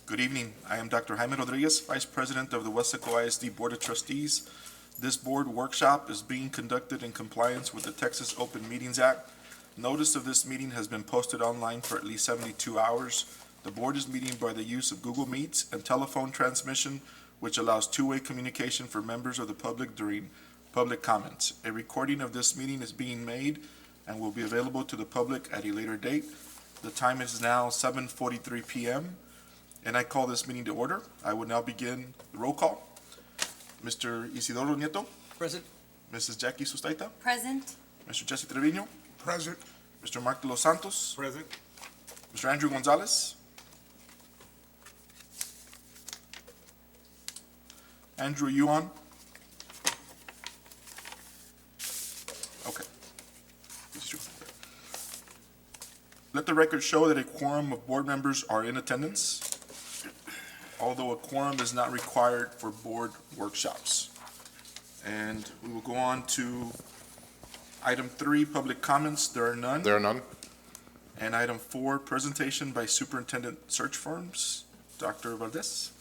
Good evening. I am Dr. Jaime Rodriguez, Vice President of the Weslaco ISD Board of Trustees. This board workshop is being conducted in compliance with the Texas Open Meetings Act. Notice of this meeting has been posted online for at least 72 hours. The board is meeting by the use of Google Meets and telephone transmission, which allows two-way communication for members of the public during public comments. A recording of this meeting is being made and will be available to the public at a later date. The time is now 7:43 p.m. and I call this meeting to order. I will now begin the roll call. Mr. Isidoro Nieto. Present. Mrs. Jackie Sustaita. Present. Mr. Jesse Trevino. Present. Mr. Mark de los Santos. Present. Mr. Andrew Gonzalez. Andrew, you on? Okay. Let the record show that a quorum of board members are in attendance, although a quorum is not required for board workshops. And we will go on to item 3, public comments. There are none. There are none. And item 4, presentation by Superintendent Search Firms. Dr. Valdez.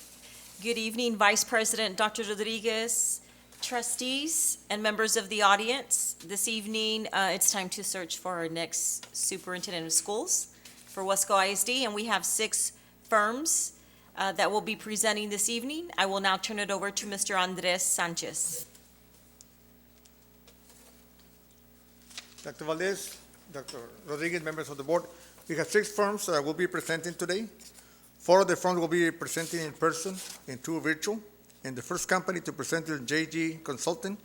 Good evening, Vice President Dr. Rodriguez, trustees, and members of the audience. This evening, it's time to search for our next superintendent of schools for Weslaco ISD, and we have 6 firms that will be presenting this evening. I will now turn it over to Mr. Andres Sanchez. Dr. Valdez, Dr. Rodriguez, members of the board, we have 6 firms that will be presenting today. 4 of the firms will be presenting in person and 2 virtual. And the first company to present is JG Consulting,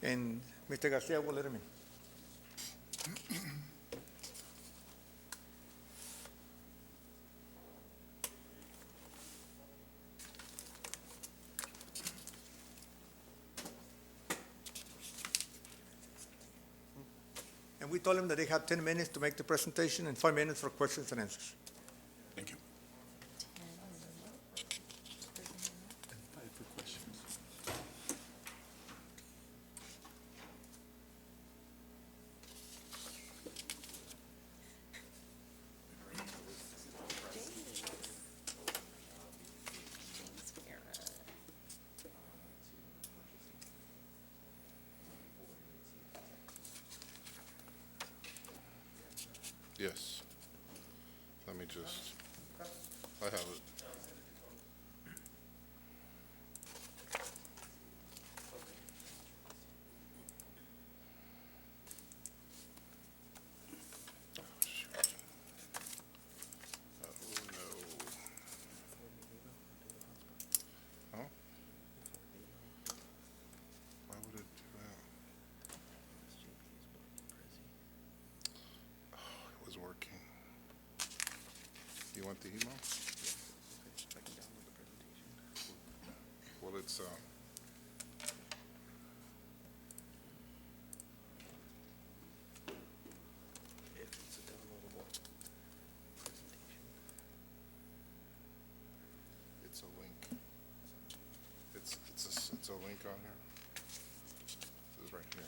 and Mr. Garcia will let him in. And we told them that they have 10 minutes to make the presentation and 5 minutes for questions and answers. Thank you. Yes. Let me just, I have it. Oh, shoot. Oh, no. Huh? Why would it do that? Oh, it was working. You want the email? Well, it's, it's a link. It's a link on here. This is right here.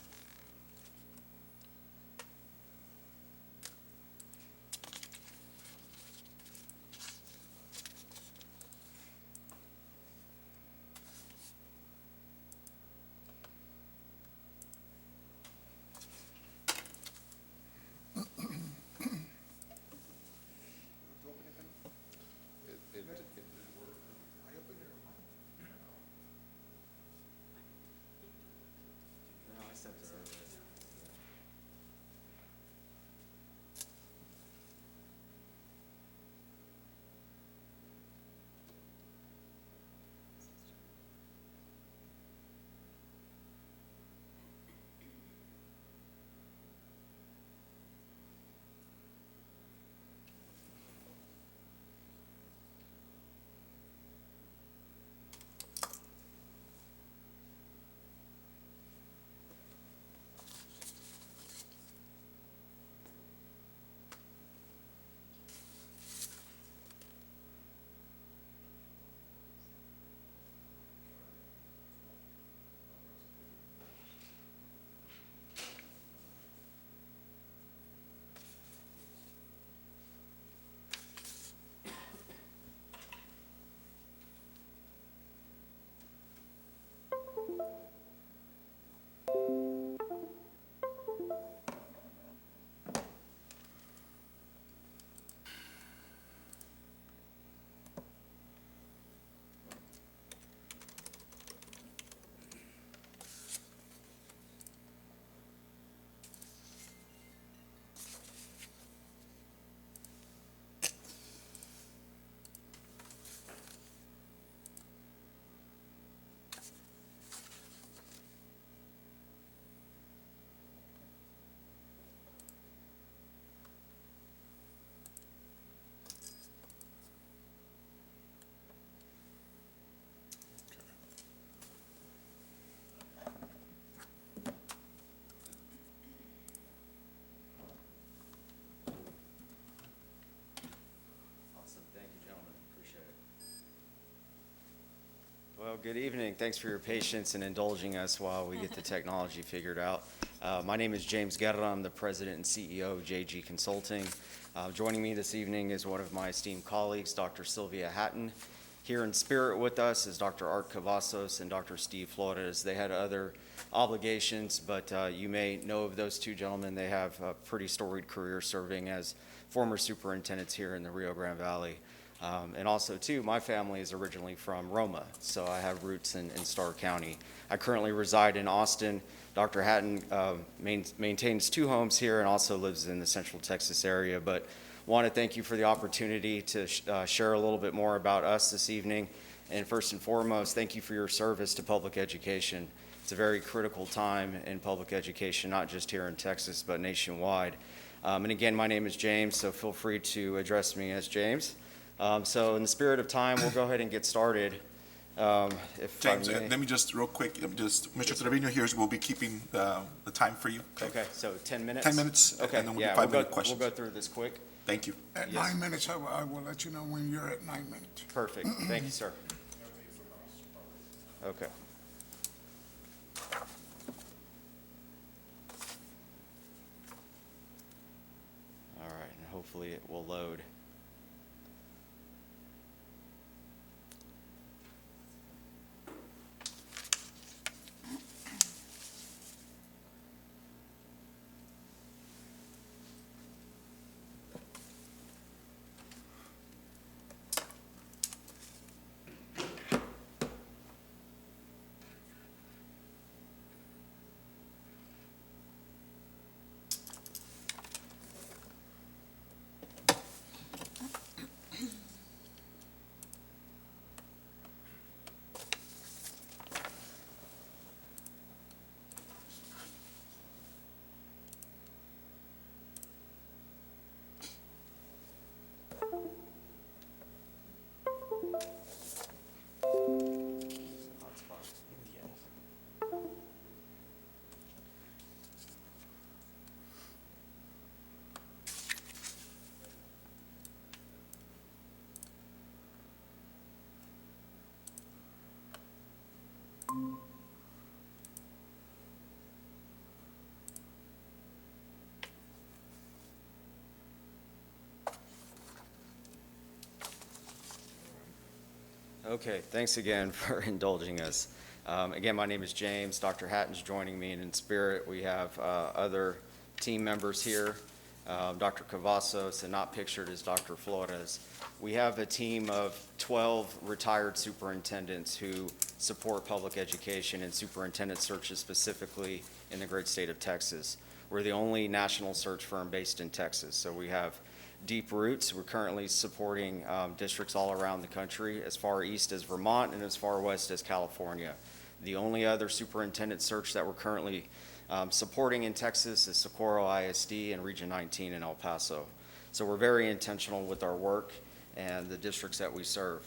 Well, good evening. Thanks for your patience and indulging us while we get the technology figured out. My name is James Guerra. I'm the president and CEO of JG Consulting. Joining me this evening is one of my esteemed colleagues, Dr. Sylvia Hatton. Here in spirit with us is Dr. Art Cavazos and Dr. Steve Flores. They had other obligations, but you may know of those two gentlemen. They have a pretty storied career serving as former superintendents here in the Rio Grande Valley. And also, too, my family is originally from Roma, so I have roots in Starr County. I currently reside in Austin. Dr. Hatton maintains 2 homes here and also lives in the Central Texas area, but want to thank you for the opportunity to share a little bit more about us this evening. And first and foremost, thank you for your service to public education. It's a very critical time in public education, not just here in Texas, but nationwide. And again, my name is James, so feel free to address me as James. So in the spirit of time, we'll go ahead and get started. If I James, may. let me just real quick, Mr. Trevino here will be keeping the time for you. Okay, so 10 minutes? 10 minutes, Okay, and then we'll do yeah, 5-minute questions. We'll go through this quick. Thank you. At Yes. 9 minutes, I will let you know when you're at 9 minutes. Perfect, thank you, sir. Okay. All right, and hopefully it will load. Okay, thanks again for indulging us. Again, my name is James. Dr. Hatton's joining me, and in spirit, we have other team members here. Dr. Cavazos, and not pictured is Dr. Flores. We have a team of 12 retired superintendents who support public education and superintendent searches specifically in the great state of Texas. We're the only national search firm based in Texas, so we have deep roots. We're currently supporting districts all around the country, as far east as Vermont and as far west as California. The only other superintendent search that we're currently supporting in Texas is Socorro ISD and Region 19 in El Paso. So we're very intentional with our work and the districts that we serve.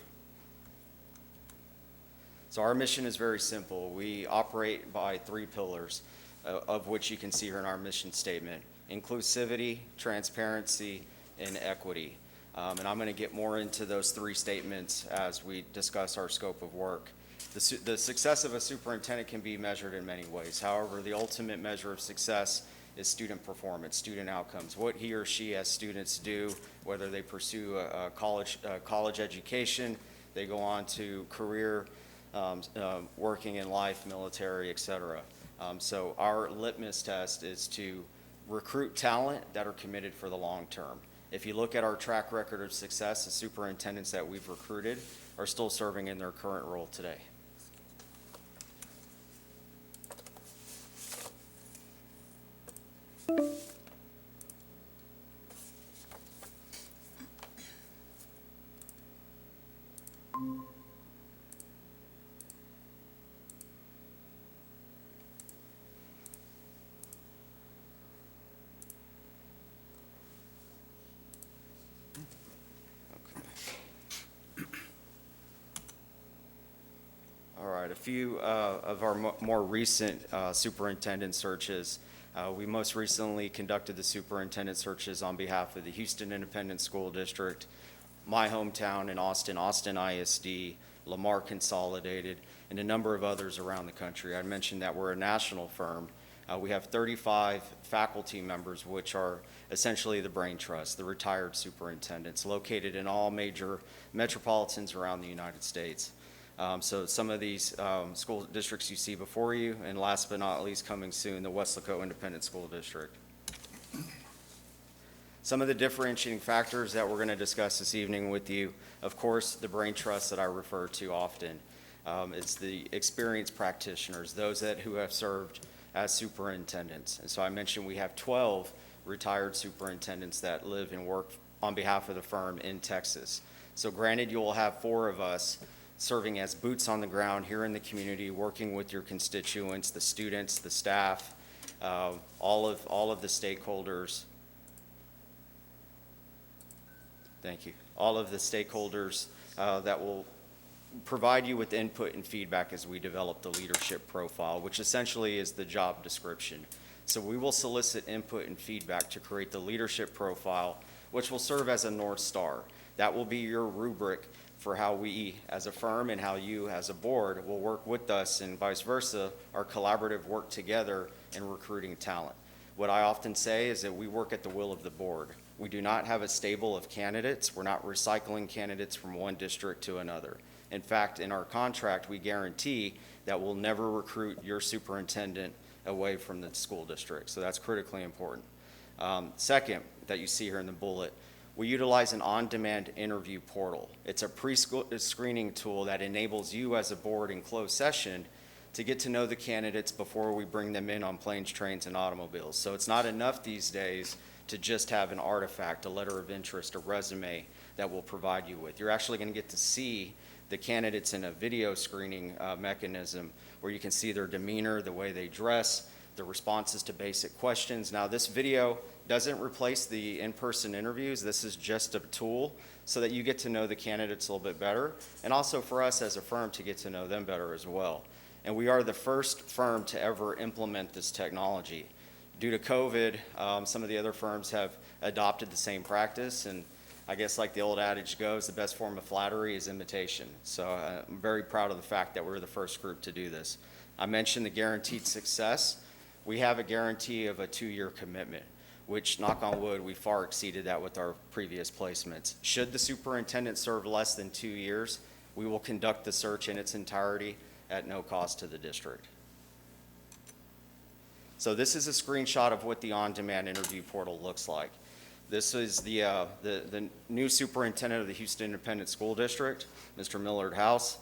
So our mission is very simple. We operate by 3 pillars, of which you can see here in our mission statement: inclusivity, transparency, and equity. And I'm going to get more into those 3 statements as we discuss our scope of work. The success of a superintendent can be measured in many ways. However, the ultimate measure of success is student performance, student outcomes, what he or she as students do, whether they pursue a college education, they go on to career, working in life, military, et cetera. So our litmus test is to recruit talent that are committed for the long term. If you look at our track record of success, the superintendents that we've recruited are still serving in their current role today. All right, a few of our more recent superintendent searches. We most recently conducted the superintendent searches on behalf of the Houston Independent School District, my hometown in Austin, Austin ISD, Lamar Consolidated, and a number of others around the country. I mentioned that we're a national firm. We have 35 faculty members, which are essentially the brain trust, the retired superintendents, located in all major metropolitans around the United States. So some of these school districts you see before you, and last but not least, coming soon, the Weslaco Independent School District. Some of the differentiating factors that we're going to discuss this evening with you, of course, the brain trust that I refer to often. It's the experienced practitioners, those who have served as superintendents. And so I mentioned we have 12 retired superintendents that live and work on behalf of the firm in Texas. So granted, you will have 4 of us serving as boots on the ground here in the community, working with your constituents, the students, the staff, all of the stakeholders. Thank you. All of the stakeholders that will provide you with input and feedback as we develop the leadership profile, which essentially is the job description. So we will solicit input and feedback to create the leadership profile, which will serve as a North Star. That will be your rubric for how we as a firm and how you as a board will work with us, and vice versa, our collaborative work together in recruiting talent. What I often say is that we work at the will of the board. We do not have a stable of candidates. We're not recycling candidates from one district to another. In fact, in our contract, we guarantee that we'll never recruit your superintendent away from the school district. So that's critically important. Second, that you see here in the bullet, we utilize an on-demand interview portal. It's a pre-screening tool that enables you as a board in closed session to get to know the candidates before we bring them in on planes, trains, and automobiles. So it's not enough these days to just have an artifact, a letter of interest, a resume that we'll provide you with. You're actually going to get to see the candidates in a video screening mechanism where you can see their demeanor, the way they dress, the responses to basic questions. Now, this video doesn't replace the in-person interviews. This is just a tool so that you get to know the candidates a little bit better, and also for us as a firm to get to know them better as well. And we are the first firm to ever implement this technology. Due to COVID, some of the other firms have adopted the same practice, and I guess like the old adage goes, the best form of flattery is imitation. So I'm very proud of the fact that we're the first group to do this. I mentioned the guaranteed success. We have a guarantee of a 2-year commitment, which, knock on wood, we far exceeded that with our previous placements. Should the superintendent serve less than 2 years, we will conduct the search in its entirety at no cost to the district. So this is a screenshot of what the on-demand interview portal looks like. This is the new superintendent of the Houston Independent School District, Mr. Millard House.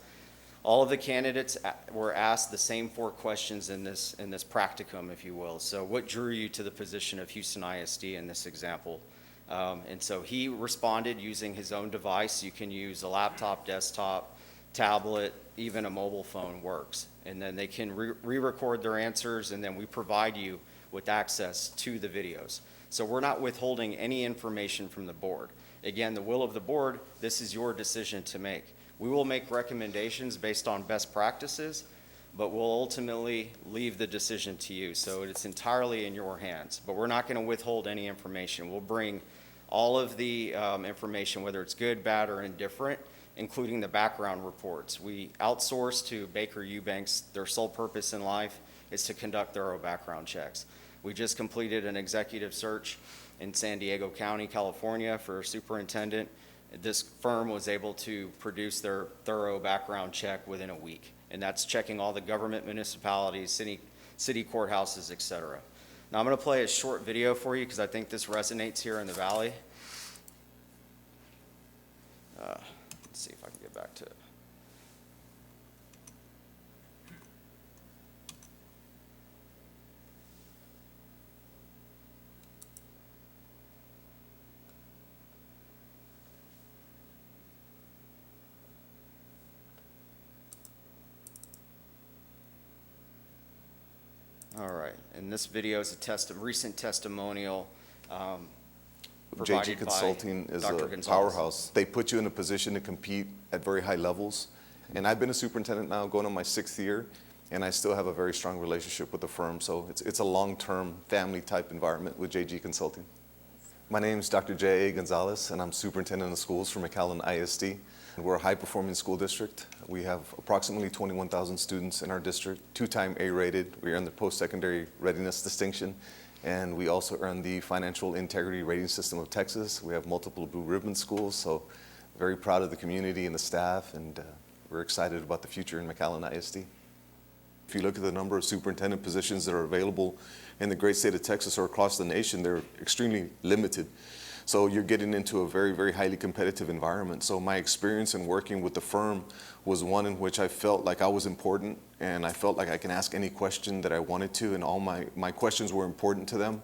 All of the candidates were asked the same 4 questions in this practicum, if you will. So what drew you to the position of Houston ISD in this example? And so he responded using his own device. You can use a laptop, desktop, tablet, even a mobile phone works. And then they can re-record their answers, and then we provide you with access to the videos. So we're not withholding any information from the board. Again, the will of the board, this is your decision to make. We will make recommendations based on best practices, but we'll ultimately leave the decision to you. So it's entirely in your hands, but we're not going to withhold any information. We'll bring all of the information, whether it's good, bad, or indifferent, including the background reports. We outsource to Baker Eubanks. Their sole purpose in life is to conduct thorough background checks. We just completed an executive search in San Diego County, California for a superintendent. This firm was able to produce their thorough background check within a week, and that's checking all the government, municipalities, city courthouses, et cetera. Now I'm going to play a short video for you because I think this resonates here in the Valley. Let's see if I can get back to it. All right, and this video is a recent testimonial provided JG Consulting by is Dr. a Gonzalez. powerhouse. They put you in a position to compete at very high levels. And I've been a superintendent now going on my 6th year, and I still have a very strong relationship with the firm. So it's a long-term family type environment with JG Consulting. My name is Dr. J.A. Gonzalez, and I'm superintendent of schools for McAllen ISD. We're a high-performing school district. We have approximately 21,000 students in our district, two-time A-rated. We earned the post-secondary readiness distinction, and we also earned the Financial Integrity Rating System of Texas. We have multiple blue ribbon schools, so very proud of the community and the staff, and we're excited about the future in McAllen ISD. If you look at the number of superintendent positions that are available in the great state of Texas or across the nation, they're extremely limited. So you're getting into a very, very highly competitive environment. So my experience in working with the firm was one in which I felt like I was important, and I felt like I can ask any question that I wanted to, and all my questions were important to them.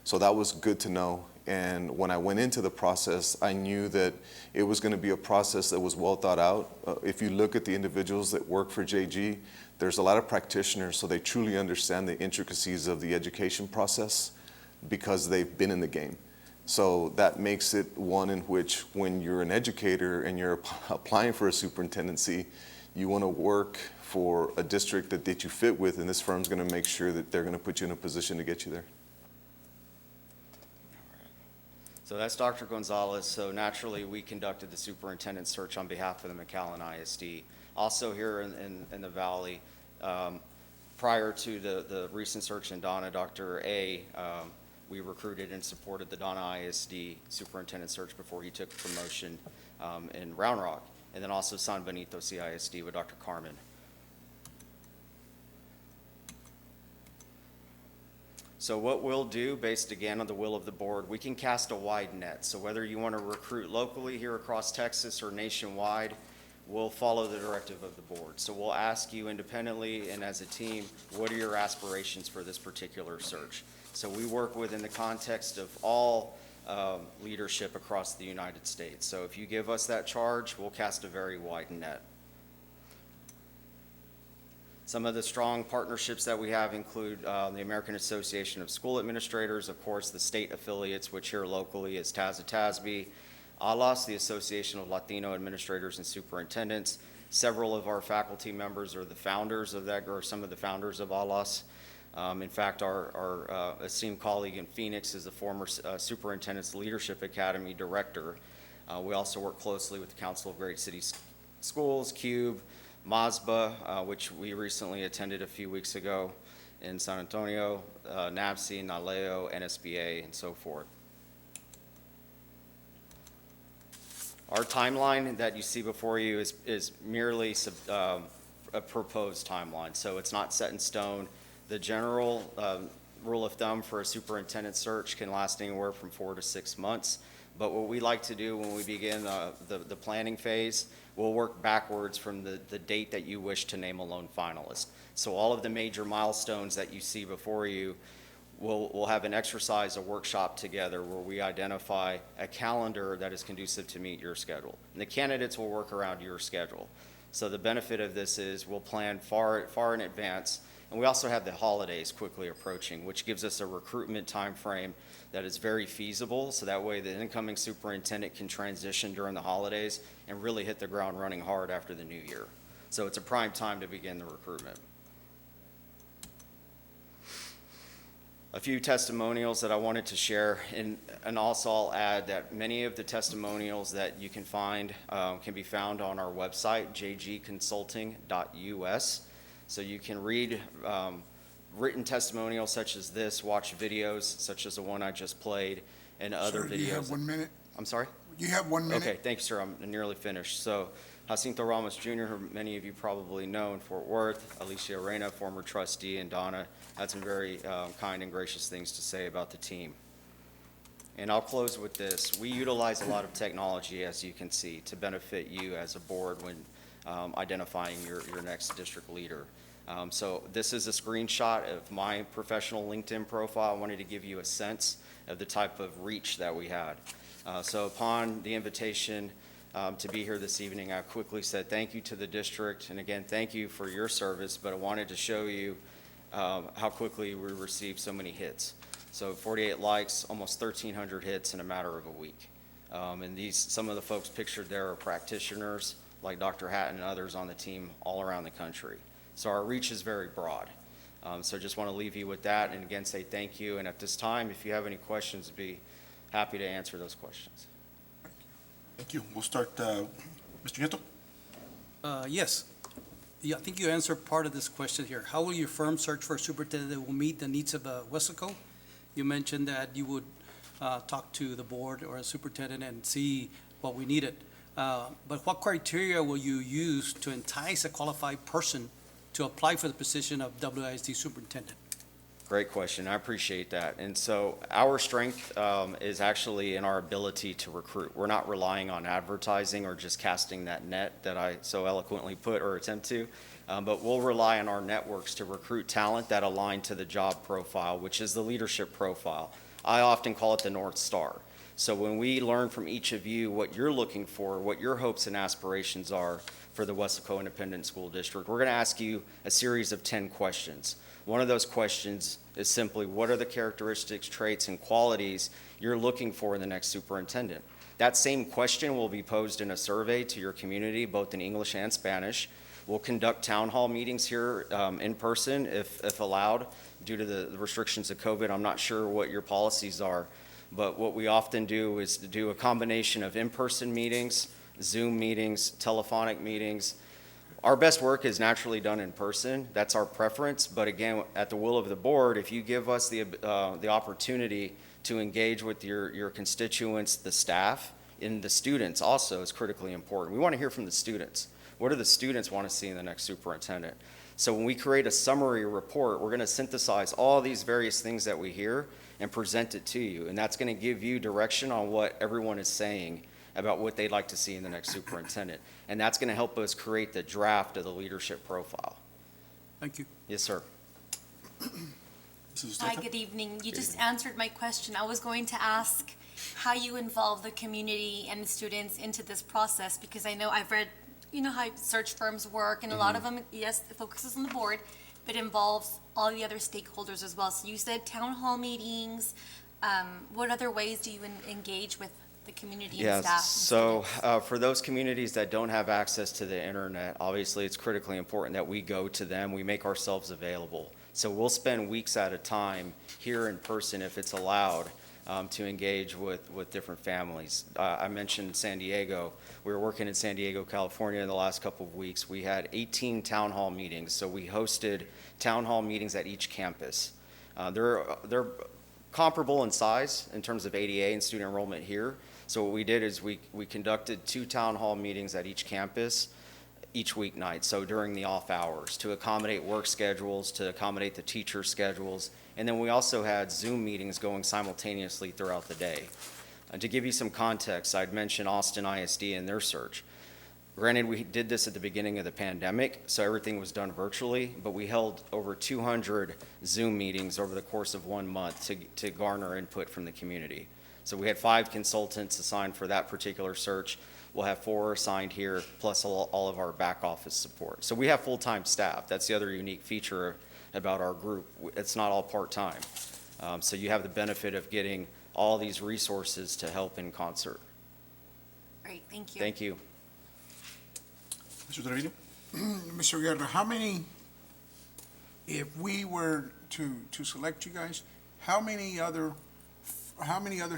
So that was good to know. And when I went into the process, I knew that it was going to be a process that was well thought out. If you look at the individuals that work for JG, there's a lot of practitioners, so they truly understand the intricacies of the education process because they've been in the game. So that makes it one in which when you're an educator and you're applying for a superintendency, you want to work for a district that you fit with, and this firm's going to make sure that they're going to put you in a position to get you there. So that's Dr. Gonzalez. So naturally, we conducted the superintendent search on behalf of the McAllen ISD. Also here in the Valley, prior to the recent search in Donna, Dr. A, we recruited and supported the Donna ISD superintendent search before he took promotion in Round Rock, and then also San Benito CISD with Dr. Carmen. So what we'll do, based again on the will of the board, we can cast a wide net. So whether you want to recruit locally here across Texas or nationwide, we'll follow the directive of the board. So we'll ask you independently and as a team, what are your aspirations for this particular search? So we work within the context of all leadership across the United States. So if you give us that charge, we'll cast a very wide net. Some of the strong partnerships that we have include the American Association of School Administrators, of course, the state affiliates, which here locally is TASB, ALAS, the Association of Latino Administrators and Superintendents. Several of our faculty members are the founders of that, or some of the founders of ALAS. In fact, our esteemed colleague in Phoenix is the former Superintendent's Leadership Academy Director. We also work closely with the Council of Great City Schools, CUBE, MASBA, which we recently attended a few weeks ago in San Antonio, NABC, NALEO, NSBA, and so forth. Our timeline that you see before you is merely a proposed timeline, so it's not set in stone. The general rule of thumb for a superintendent search can last anywhere from 4 to 6 months. But what we like to do when we begin the planning phase, we'll work backwards from the date that you wish to name a lone finalist. So all of the major milestones that you see before you, we'll have an exercise, a workshop together where we identify a calendar that is conducive to meet your schedule. And the candidates will work around your schedule. So the benefit of this is we'll plan far in advance. And we also have the holidays quickly approaching, which gives us a recruitment time frame that is very feasible, so that way the incoming superintendent can transition during the holidays and really hit the ground running hard after the new year. So it's a prime time to begin the recruitment. A few testimonials that I wanted to share, and also I'll add that many of the testimonials that you can find can be found on our website, jgconsulting.us. So you can read written testimonials such as this, watch videos such as the one I just played, and other Sir, videos. you have 1 minute? I'm sorry? You have 1 minute? Okay, thank you, sir. I'm nearly finished. So Jacinto Ramos Jr., who many of you probably know in Fort Worth, Alicia Reyna, former trustee, and Donna had some very kind and gracious things to say about the team. And I'll close with this. We utilize a lot of technology, as you can see, to benefit you as a board when identifying your next district leader. So this is a screenshot of my professional LinkedIn profile. I wanted to give you a sense of the type of reach that we had. So upon the invitation to be here this evening, I quickly said thank you to the district, and again, thank you for your service, but I wanted to show you how quickly we received so many hits. So 48 likes, almost 1,300 hits in a matter of a week. And some of the folks pictured there are practitioners like Dr. Hatton and others on the team all around the country. So our reach is very broad. So just want to leave you with that, and again say thank you. And at this time, if you have any questions, I'd be happy to answer those questions. Thank you. We'll start Mr. Nieto? Yes. Yeah, I think you answered part of this question here. How will your firm search for a superintendent that will meet the needs of Weslaco? You mentioned that you would talk to the board or a superintendent and see what we needed. But what criteria will you use to entice a qualified person to apply for the position of WISD superintendent? Great question. I appreciate that. And so our strength is actually in our ability to recruit. We're not relying on advertising or just casting that net that I so eloquently put or attempt to, but we'll rely on our networks to recruit talent that align to the job profile, which is the leadership profile. I often call it the North Star. So when we learn from each of you what you're looking for, what your hopes and aspirations are for the Weslaco Independent School District, we're going to ask you a series of 10 questions. One of those questions is simply, what are the characteristics, traits, and qualities you're looking for in the next superintendent? That same question will be posed in a survey to your community, both in English and Spanish. We'll conduct town hall meetings here in person if allowed. Due to the restrictions of COVID, I'm not sure what your policies are, but what we often do is to do a combination of in-person meetings, Zoom meetings, telephonic meetings. Our best work is naturally done in person. That's our preference. But again, at the will of the board, if you give us the opportunity to engage with your constituents, the staff, and the students also is critically important. We want to hear from the students. What do the students want to see in the next superintendent? So when we create a summary report, we're going to synthesize all these various things that we hear and present it to you. And that's going to give you direction on what everyone is saying about what they'd like to see in the next superintendent. And that's going to help us create the draft of the leadership profile. Thank you. Yes, sir. Mrs. Hi, Usteta? good evening. You just answered my question. I was going to ask how you involve the community and the students into this process, because I know I've read, you know, how search firms work, and a lot of them, yes, it focuses on the board, but involves all the other stakeholders as well. So you said town hall meetings. What other ways do you engage with the community and staff? Yes, so for those communities that don't have access to the internet, obviously it's critically important that we go to them, we make ourselves available. So we'll spend weeks at a time here in person if it's allowed to engage with different families. I mentioned San Diego. We were working in San Diego, California in the last couple of weeks. We had 18 town hall meetings, so we hosted town hall meetings at each campus. They're comparable in size in terms of ADA and student enrollment here. So what we did is we conducted 2 town hall meetings at each campus each weeknight, so during the off hours, to accommodate work schedules, to accommodate the teacher schedules, and then we also had Zoom meetings going simultaneously throughout the day. And to give you some context, I'd mentioned Austin ISD and their search. Granted, we did this at the beginning of the pandemic, so everything was done virtually, but we held over 200 Zoom meetings over the course of 1 month to garner input from the community. So we had 5 consultants assigned for that particular search. We'll have 4 assigned here, plus all of our back office support. So we have full-time staff. That's the other unique feature about our group. It's not all part-time. So you have the benefit of getting all these resources to help in concert. Great, thank you. Thank you. Mr. Trevino? Mr. Guerra, how many, if we were to select you guys, how many other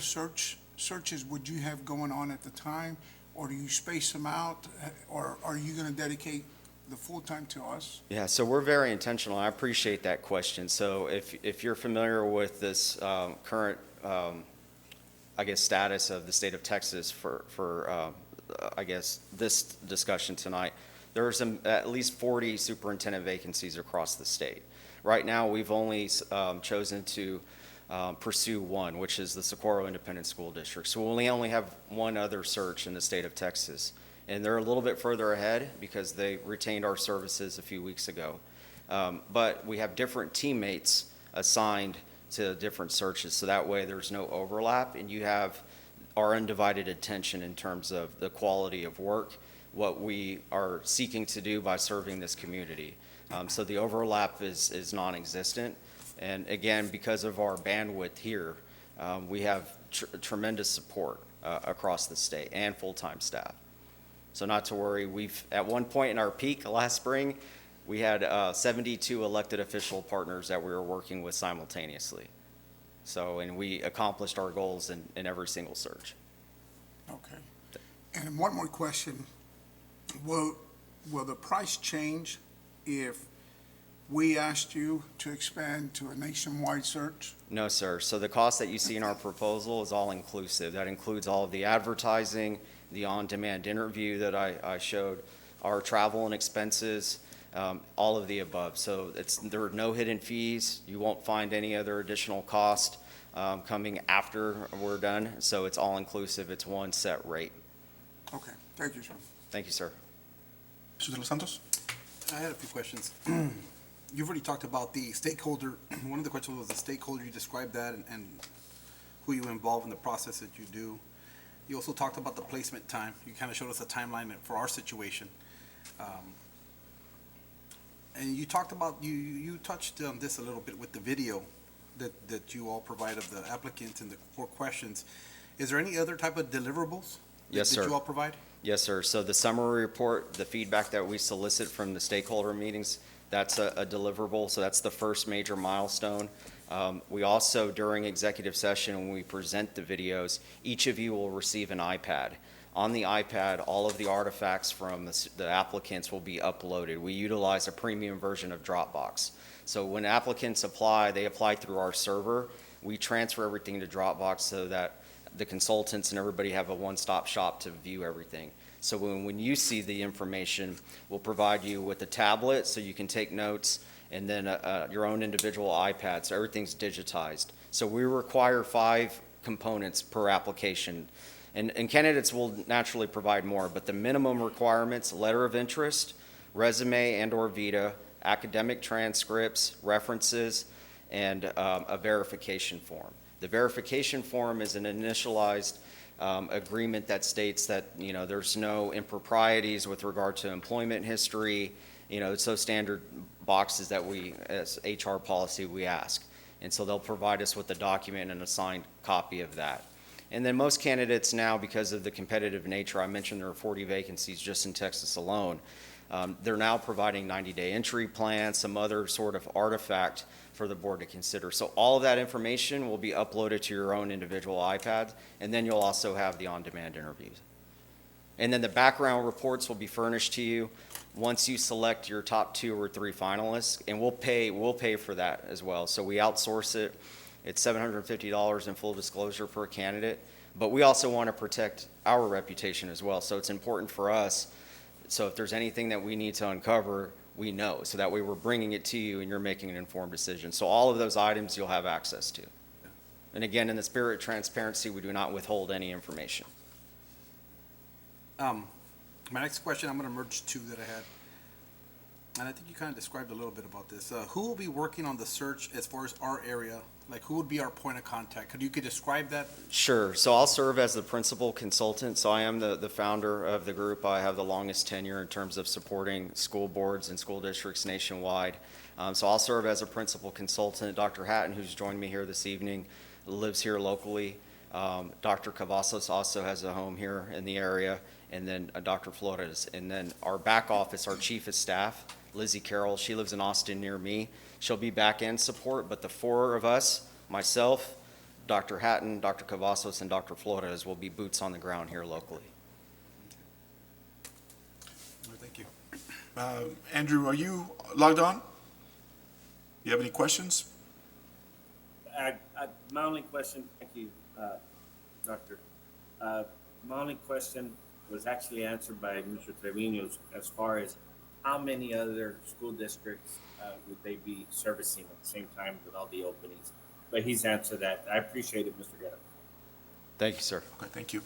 searches would you have going on at the time? Or do you space them out, or are you going to dedicate the full time to us? Yeah, so we're very intentional. I appreciate that question. So if you're familiar with this current, I guess, status of the state of Texas for I guess, this discussion tonight, there are at least 40 superintendent vacancies across the state. Right now, we've only chosen to pursue one, which is the Socorro Independent School District. So we only have one other search in the state of Texas. And they're a little bit further ahead because they retained our services a few weeks ago. But we have different teammates assigned to different searches, so that way there's no overlap, and you have our undivided attention in terms of the quality of work, what we are seeking to do by serving this community. So the overlap is non-existent. And again, because of our bandwidth here, we have tremendous support across the state and full-time staff. So not to worry, at one point in our peak last spring, we had 72 elected official partners that we were working with simultaneously. So, and we accomplished our goals in every single search. Okay. And one more question. Will the price change if we asked you to expand to a nationwide search? No, sir. So the cost that you see in our proposal is all inclusive. That includes all of the advertising, the on-demand interview that I showed, our travel and expenses, all of the above. So there are no hidden fees. You won't find any other additional cost coming after we're done. So it's all inclusive. It's one set rate. Okay, thank you, sir. Thank you, sir. Mr. De Los Santos? I had a few questions. You've already talked about the stakeholder. One of the questions was the stakeholder. You described that and who you involve in the process that you do. You also talked about the placement time. You kind of showed us a timeline for our situation. And you talked about, you touched on this a little bit with the video that you all provide of the applicants and the 4 questions. Is there any other type of deliverables Yes, that sir. you all provide? Yes, sir. So the summary report, the feedback that we solicit from the stakeholder meetings, that's a deliverable. So that's the first major milestone. We also, during executive session, when we present the videos, each of you will receive an iPad. On the iPad, all of the artifacts from the applicants will be uploaded. We utilize a premium version of Dropbox. So when applicants apply, they apply through our server. We transfer everything to Dropbox so that the consultants and everybody have a one-stop shop to view everything. So when you see the information, we'll provide you with a tablet so you can take notes, and then your own individual iPad, so everything's digitized. So we require 5 components per application. And candidates will naturally provide more, but the minimum requirements: letter of interest, resume and/or vita, academic transcripts, references, and a verification form. The verification form is an initialized agreement that states that, there's no improprieties with regard to employment history. It's those standard boxes that we, as HR policy, we ask. And so they'll provide us with the document and a signed copy of that. And then most candidates now, because of the competitive nature, I mentioned there are 40 vacancies just in Texas alone, they're now providing 90-day entry plans, some other sort of artifact for the board to consider. So all of that information will be uploaded to your own individual iPad, and then you'll also have the on-demand interviews. And then the background reports will be furnished to you once you select your top 2 or 3 finalists, and we'll pay for that as well. So we outsource it. It's $750 in full disclosure per candidate, but we also want to protect our reputation as well. So it's important for us. So if there's anything that we need to uncover, we know. So that way we're bringing it to you and you're making an informed decision. So all of those items you'll have access to. And again, in the spirit of transparency, we do not withhold any information. My next question, I'm going to merge 2 that I had. And I think you kind of described a little bit about this. Who will be working on the search as far as our area? Like, who would be our point of contact? Could you describe that? Sure. So I'll serve as the principal consultant. So I am the founder of the group. I have the longest tenure in terms of supporting school boards and school districts nationwide. So I'll serve as a principal consultant. Dr. Hatton, who's joined me here this evening, lives here locally. Dr. Cavazos also has a home here in the area, and then Dr. Flores. And then our back office, our chief of staff, Lizzie Carroll, she lives in Austin near me. She'll be back-end support, but the 4 of us, myself, Dr. Hatton, Dr. Cavazos, and Dr. Flores will be boots on the ground here locally. Thank you. Andrew, are you logged on? You have any questions? My only question, thank you, Doctor. My only question was actually answered by Mr. Trevino as far as how many other school districts would they be servicing at the same time with all the openings? But he's answered that. I appreciate it, Mr. Guerra. Thank you, sir. Okay, thank you.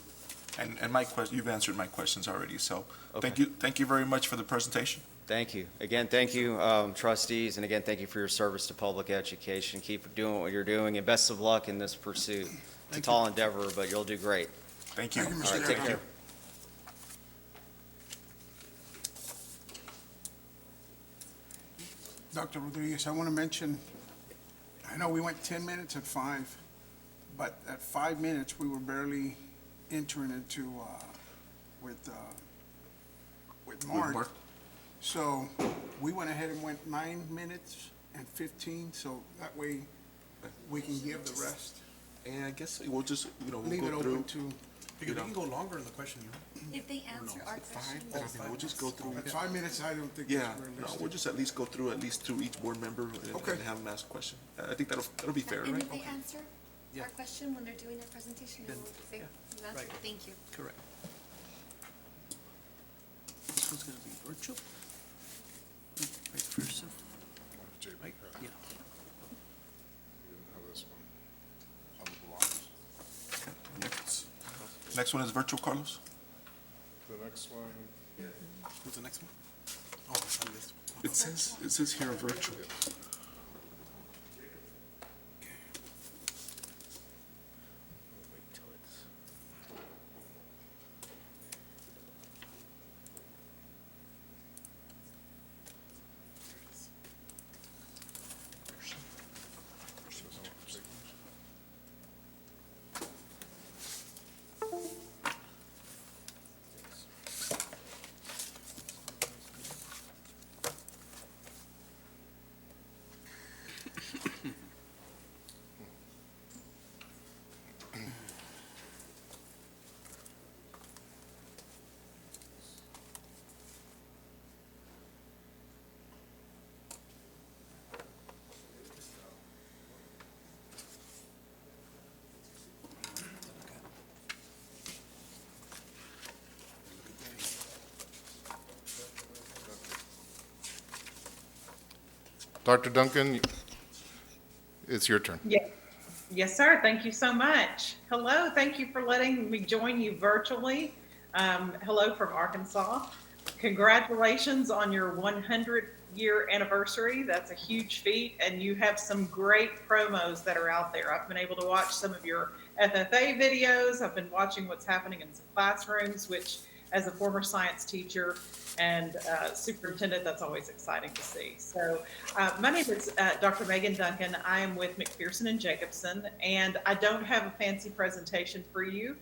And my question, you've answered my questions already, so Okay. thank you very much for the presentation. Thank you. Again, thank you, trustees, and again, thank you for your service to public education. Keep doing what you're doing, and best of luck in this pursuit. It's a tall endeavor, but you'll do great. Thank you. Thank you, Mr. All right, take Guerra. care. Dr. Rodriguez, I want to mention, I know we went 10 minutes at 5, but at 5 minutes, we were barely entering into, with Mark. Mark. So we went ahead and went 9 minutes and 15, so that way we can give the rest. And I guess we'll just, we'll Leave go it through. open to, Because we can go longer in the question, you know? If they answer our question. I mean, we'll just go through. At 5 minutes, I don't think Yeah, it's no, realistic. we'll just at least go through each board member Okay. and have them ask a question. I think that'll be fair, And right? if they answer Yeah. our question when they're doing their presentation, then we'll say, you answered, Right. thank you. Correct. This one's gonna be virtual. Right first, JP, right? you Yeah. didn't have this one on the blocks. Next one is virtual, Carlos. The next one, Who's the next one? Oh, it's on this. It says here virtual. Wait till it's. Dr. Duncan, it's your turn. Yes, yes, sir. Thank you so much. Hello, thank you for letting me join you virtually. Hello from Arkansas. Congratulations on your 100-year anniversary. That's a huge feat, and you have some great promos that are out there. I've been able to watch some of your FFA videos. I've been watching what's happening in some classrooms, which, as a former science teacher and superintendent, that's always exciting to see. So my name is Dr. Megan Duncan. I am with McPherson and Jacobson, and I don't have a fancy presentation for you.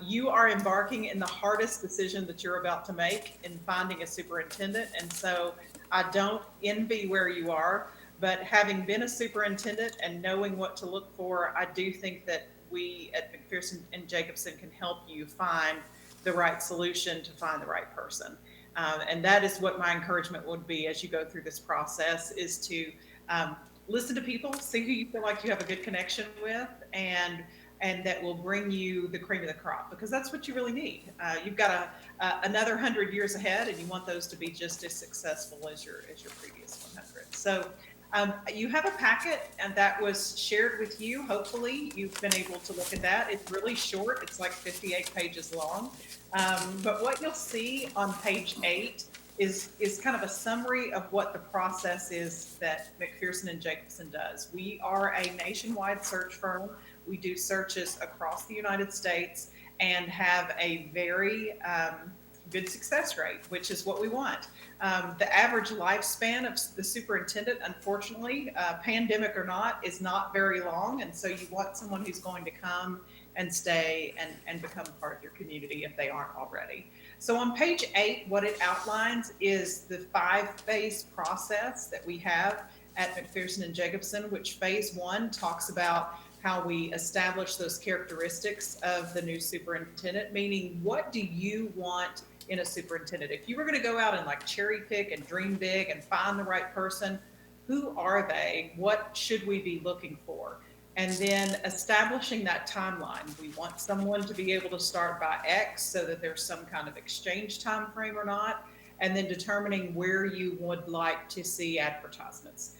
You are embarking in the hardest decision that you're about to make in finding a superintendent, and so I don't envy where you are, but having been a superintendent and knowing what to look for, I do think that we at McPherson and Jacobson can help you find the right solution to find the right person. And that is what my encouragement would be as you go through this process, is to listen to people, see who you feel like you have a good connection with, and that will bring you the cream of the crop, because that's what you really need. You've got another 100 years ahead, and you want those to be just as successful as your previous 100. So you have a packet, and that was shared with you. Hopefully you've been able to look at that. It's really short. It's like 58 pages long. But what you'll see on page 8 is kind of a summary of what the process is that McPherson and Jacobson does. We are a nationwide search firm. We do searches across the United States and have a very good success rate, which is what we want. The average lifespan of the superintendent, unfortunately, pandemic or not, is not very long. And so you want someone who's going to come and stay and become part of your community if they aren't already. So on page 8, what it outlines is the 5-phase process that we have at McPherson and Jacobson, which phase 1 talks about how we establish those characteristics of the new superintendent, meaning what do you want in a superintendent? If you were going to go out and like cherry pick and dream big and find the right person, who are they? What should we be looking for? And then establishing that timeline. We want someone to be able to start by X so that there's some kind of exchange time frame or not, and then determining where you would like to see advertisements,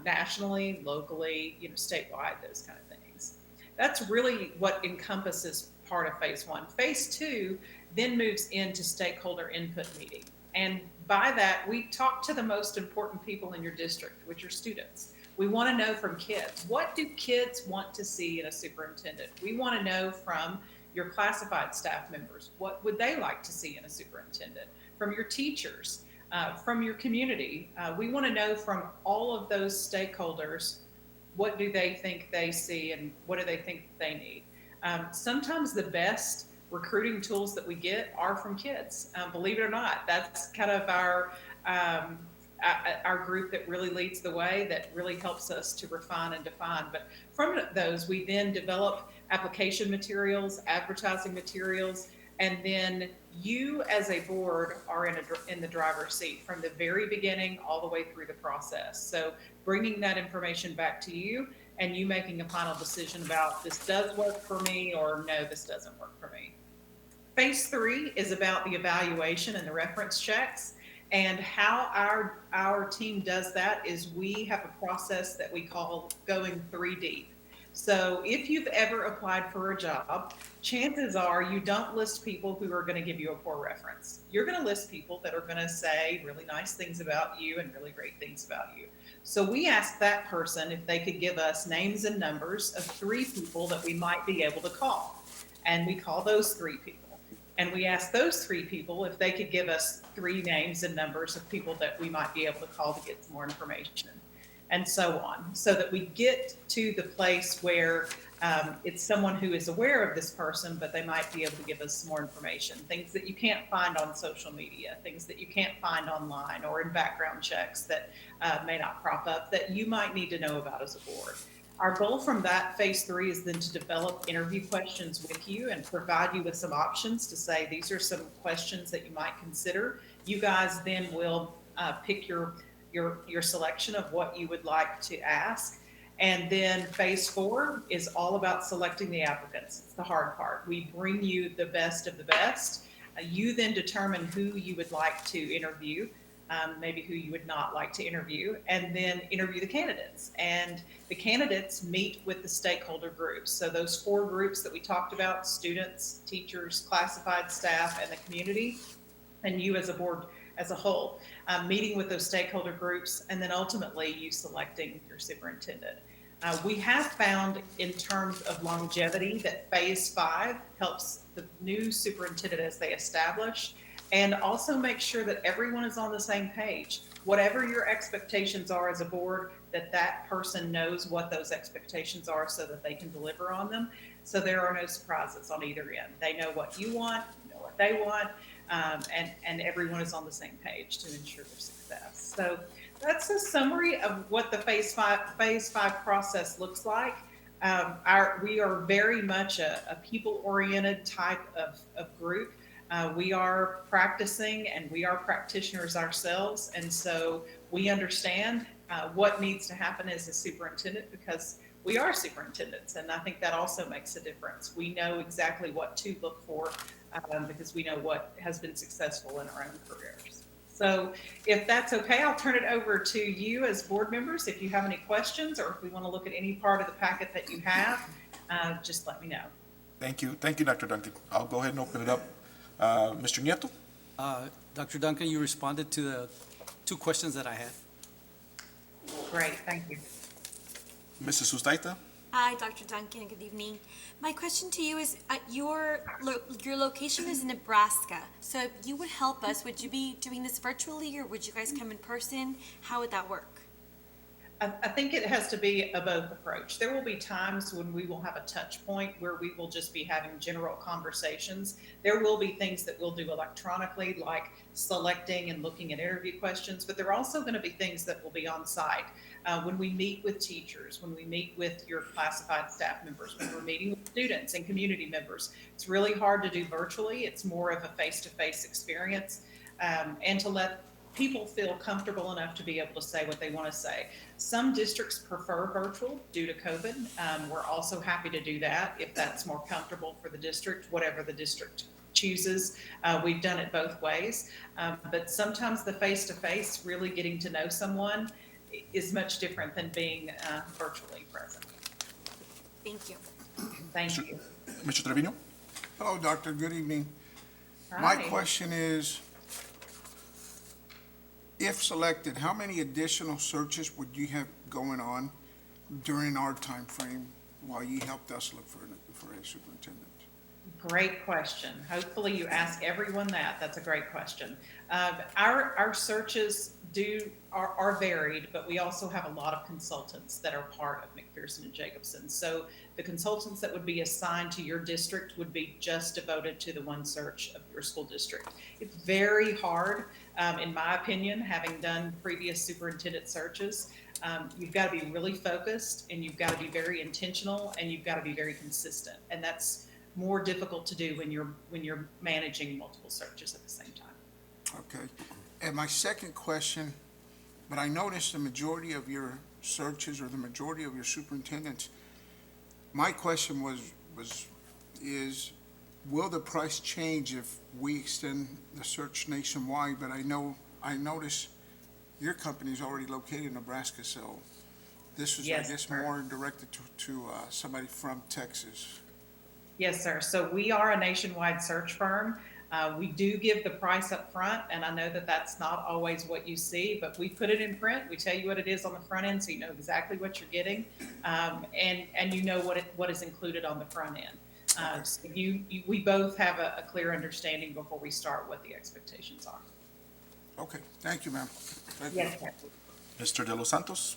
nationally, locally, statewide, those kind of things. That's really what encompasses part of phase 1. Phase 2 then moves into stakeholder input meeting. And by that, we talk to the most important people in your district, which are students. We want to know from kids, what do kids want to see in a superintendent? We want to know from your classified staff members, what would they like to see in a superintendent? From your teachers, from your community. We want to know from all of those stakeholders, what do they think they see and what do they think they need? Sometimes the best recruiting tools that we get are from kids. Believe it or not, that's kind of our our group that really leads the way, that really helps us to refine and define. But from those, we then develop application materials, advertising materials, and then you as a board are in the driver's seat from the very beginning all the way through the process. So bringing that information back to you and you making a final decision about this does work for me or no, this doesn't work for me. Phase 3 is about the evaluation and the reference checks. And how our team does that is we have a process that we call going 3 deep. So if you've ever applied for a job, chances are you don't list people who are going to give you a poor reference. You're going to list people that are going to say really nice things about you and really great things about you. So we asked that person if they could give us names and numbers of 3 people that we might be able to call. And we call those 3 people. And we asked those 3 people if they could give us 3 names and numbers of people that we might be able to call to get some more information, and so on, so that we get to the place where it's someone who is aware of this person, but they might be able to give us some more information, things that you can't find on social media, things that you can't find online or in background checks that may not crop up that you might need to know about as a board. Our goal from that phase 3 is then to develop interview questions with you and provide you with some options to say, these are some questions that you might consider. You guys then will pick your selection of what you would like to ask. And then phase 4 is all about selecting the applicants. It's the hard part. We bring you the best of the best. You then determine who you would like to interview, maybe who you would not like to interview, and then interview the candidates. And the candidates meet with the stakeholder groups. So those 4 groups that we talked about, students, teachers, classified staff, and the community, and you as a board as a whole, meeting with those stakeholder groups, and then ultimately you selecting your superintendent. We have found in terms of longevity that phase 5 helps the new superintendent as they establish, and also make sure that everyone is on the same page. Whatever your expectations are as a board, that person knows what those expectations are so that they can deliver on them. So there are no surprises on either end. They know what you want, you know what they want, and everyone is on the same page to ensure their success. So that's a summary of what the phase 5 process looks like. We are very much a people-oriented type of group. We are practicing and we are practitioners ourselves, and so we understand what needs to happen as a superintendent because we are superintendents, and I think that also makes a difference. We know exactly what to look for because we know what has been successful in our own careers. So if that's okay, I'll turn it over to you as board members. If you have any questions or if we want to look at any part of the packet that you have, just let me know. Thank you, Dr. Duncan. I'll go ahead and open it up. Mr. Nieto? Dr. Duncan, you responded to the 2 questions that I had. Great, thank you. Mrs. Sustaita? Hi, Dr. Duncan. Good evening. My question to you is, your location is in Nebraska. So if you would help us, would you be doing this virtually or would you guys come in person? How would that work? I think it has to be a both approach. There will be times when we will have a touch point where we will just be having general conversations. There will be things that we'll do electronically, like selecting and looking at interview questions, but there are also going to be things that will be on site. When we meet with teachers, when we meet with your classified staff members, when we're meeting with students and community members, it's really hard to do virtually. It's more of a face-to-face experience, and to let people feel comfortable enough to be able to say what they want to say. Some districts prefer virtual due to COVID. We're also happy to do that if that's more comfortable for the district, whatever the district chooses. We've done it both ways. But sometimes the face-to-face, really getting to know someone, is much different than being virtually present. Thank you. Thank you. Mr. Trevino? Hello, Doctor. Good evening. Hi. My question is, if selected, how many additional searches would you have going on during our time frame while you helped us look for a superintendent? Great question. Hopefully you ask everyone that. That's a great question. Our searches are varied, but we also have a lot of consultants that are part of McPherson and Jacobson. So the consultants that would be assigned to your district would be just devoted to the one search of your school district. It's very hard in my opinion, having done previous superintendent searches, you've got to be really focused, and you've got to be very intentional, and you've got to be very consistent. And that's more difficult to do when you're managing multiple searches at the same time. Okay. And my second question, but I noticed the majority of your searches or the majority of your superintendents, my question is, will the price change if we extend the search nationwide? But I noticed your company is already located in Nebraska, so this was, I Yes, guess, sir. more directed to somebody from Texas. Yes, sir. So we are a nationwide search firm. We do give the price up front, and I know that that's not always what you see, but we put it in print. We tell you what it is on the front end, so you know exactly what you're getting, and you know what is included on the front end. So we both have a clear understanding before we start what the expectations are. Okay, thank you, ma'am. Thank you. Yes, sir. Mr. De Los Santos?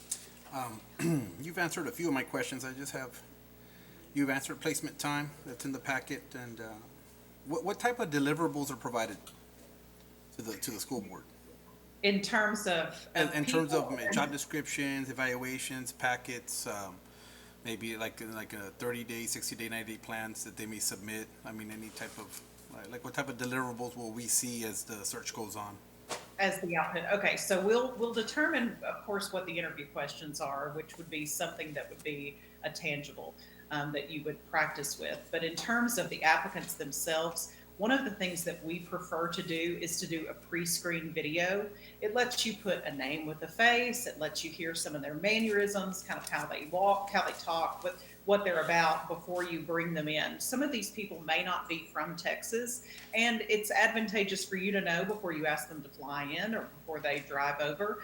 You've answered a few of my questions. You've answered placement time that's in the packet, and what type of deliverables are provided to the school board? In terms of In terms of people- job descriptions, evaluations, packets, maybe like a 30-day, 60-day, 90-day plans that they may submit? I mean, any type of, like what type of deliverables will we see as the search goes on? As the output. Okay, so we'll determine, of course, what the interview questions are, which would be something that would be a tangible that you would practice with. But in terms of the applicants themselves, one of the things that we prefer to do is to do a pre-screen video. It lets you put a name with a face. It lets you hear some of their mannerisms, kind of how they walk, how they talk, what they're about before you bring them in. Some of these people may not be from Texas, and it's advantageous for you to know before you ask them to fly in or before they drive over,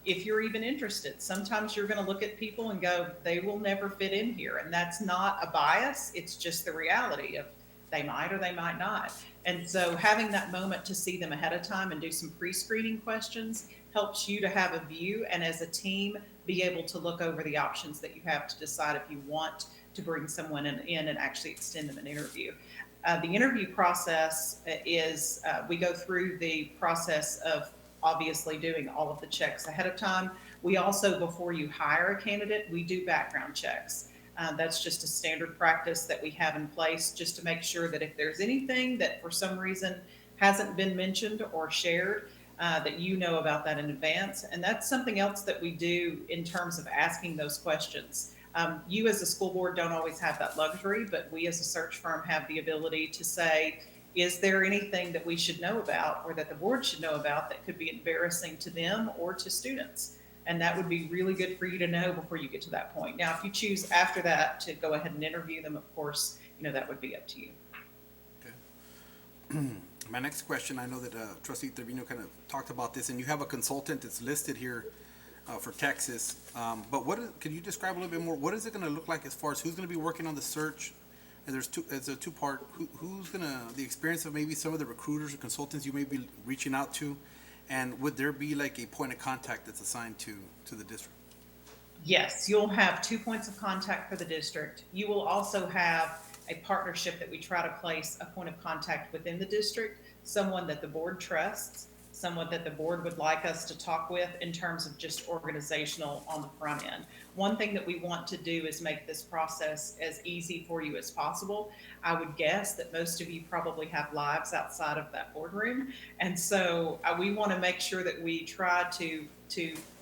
if you're even interested. Sometimes you're going to look at people and go, they will never fit in here, and that's not a bias. It's just the reality of they might or they might not. And so having that moment to see them ahead of time and do some pre-screening questions helps you to have a view, and as a team be able to look over the options that you have to decide if you want to bring someone in and actually extend them an interview. The interview process is, we go through the process of obviously doing all of the checks ahead of time. We also, before you hire a candidate, we do background checks. That's just a standard practice that we have in place, just to make sure that if there's anything that for some reason hasn't been mentioned or shared, that you know about that in advance. And that's something else that we do in terms of asking those questions. You as a school board don't always have that luxury, but we as a search firm have the ability to say, is there anything that we should know about or that the board should know about that could be embarrassing to them or to students? And that would be really good for you to know before you get to that point. Now, if you choose after that to go ahead and interview them, of course, that would be up to you. Okay. My next question, I know that Trustee Trevino kind of talked about this, and you have a consultant that's listed here for Texas. But can you describe a little bit more? What is it going to look like as far as who's going to be working on the search? And it's a two-part. Who's going to, the experience of maybe some of the recruiters or consultants you may be reaching out to? And would there be like a point of contact that's assigned to the district? Yes, you'll have 2 points of contact for the district. You will also have a partnership that we try to place a point of contact within the district, someone that the board trusts, someone that the board would like us to talk with in terms of just organizational on the front end. One thing that we want to do is make this process as easy for you as possible. I would guess that most of you probably have lives outside of that boardroom. And so we want to make sure that we try to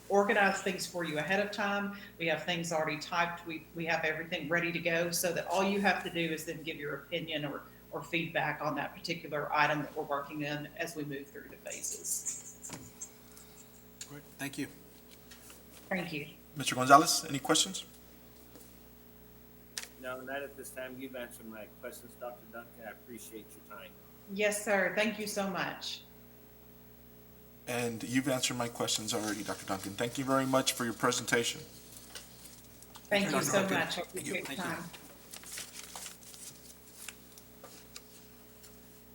organize things for you ahead of time. We have things already typed. We have everything ready to go so that all you have to do is then give your opinion or feedback on that particular item that we're working in as we move through the phases. Great, thank you. Thank you. Mr. Gonzalez, any questions? No, not at this time. You've answered my questions, Dr. Duncan. I appreciate your time. Yes, sir. Thank you so much. And you've answered my questions already, Dr. Duncan. Thank you very much for your presentation. Thank you Dr. so Duncan. much. I Thank you. appreciate your Thank you. time.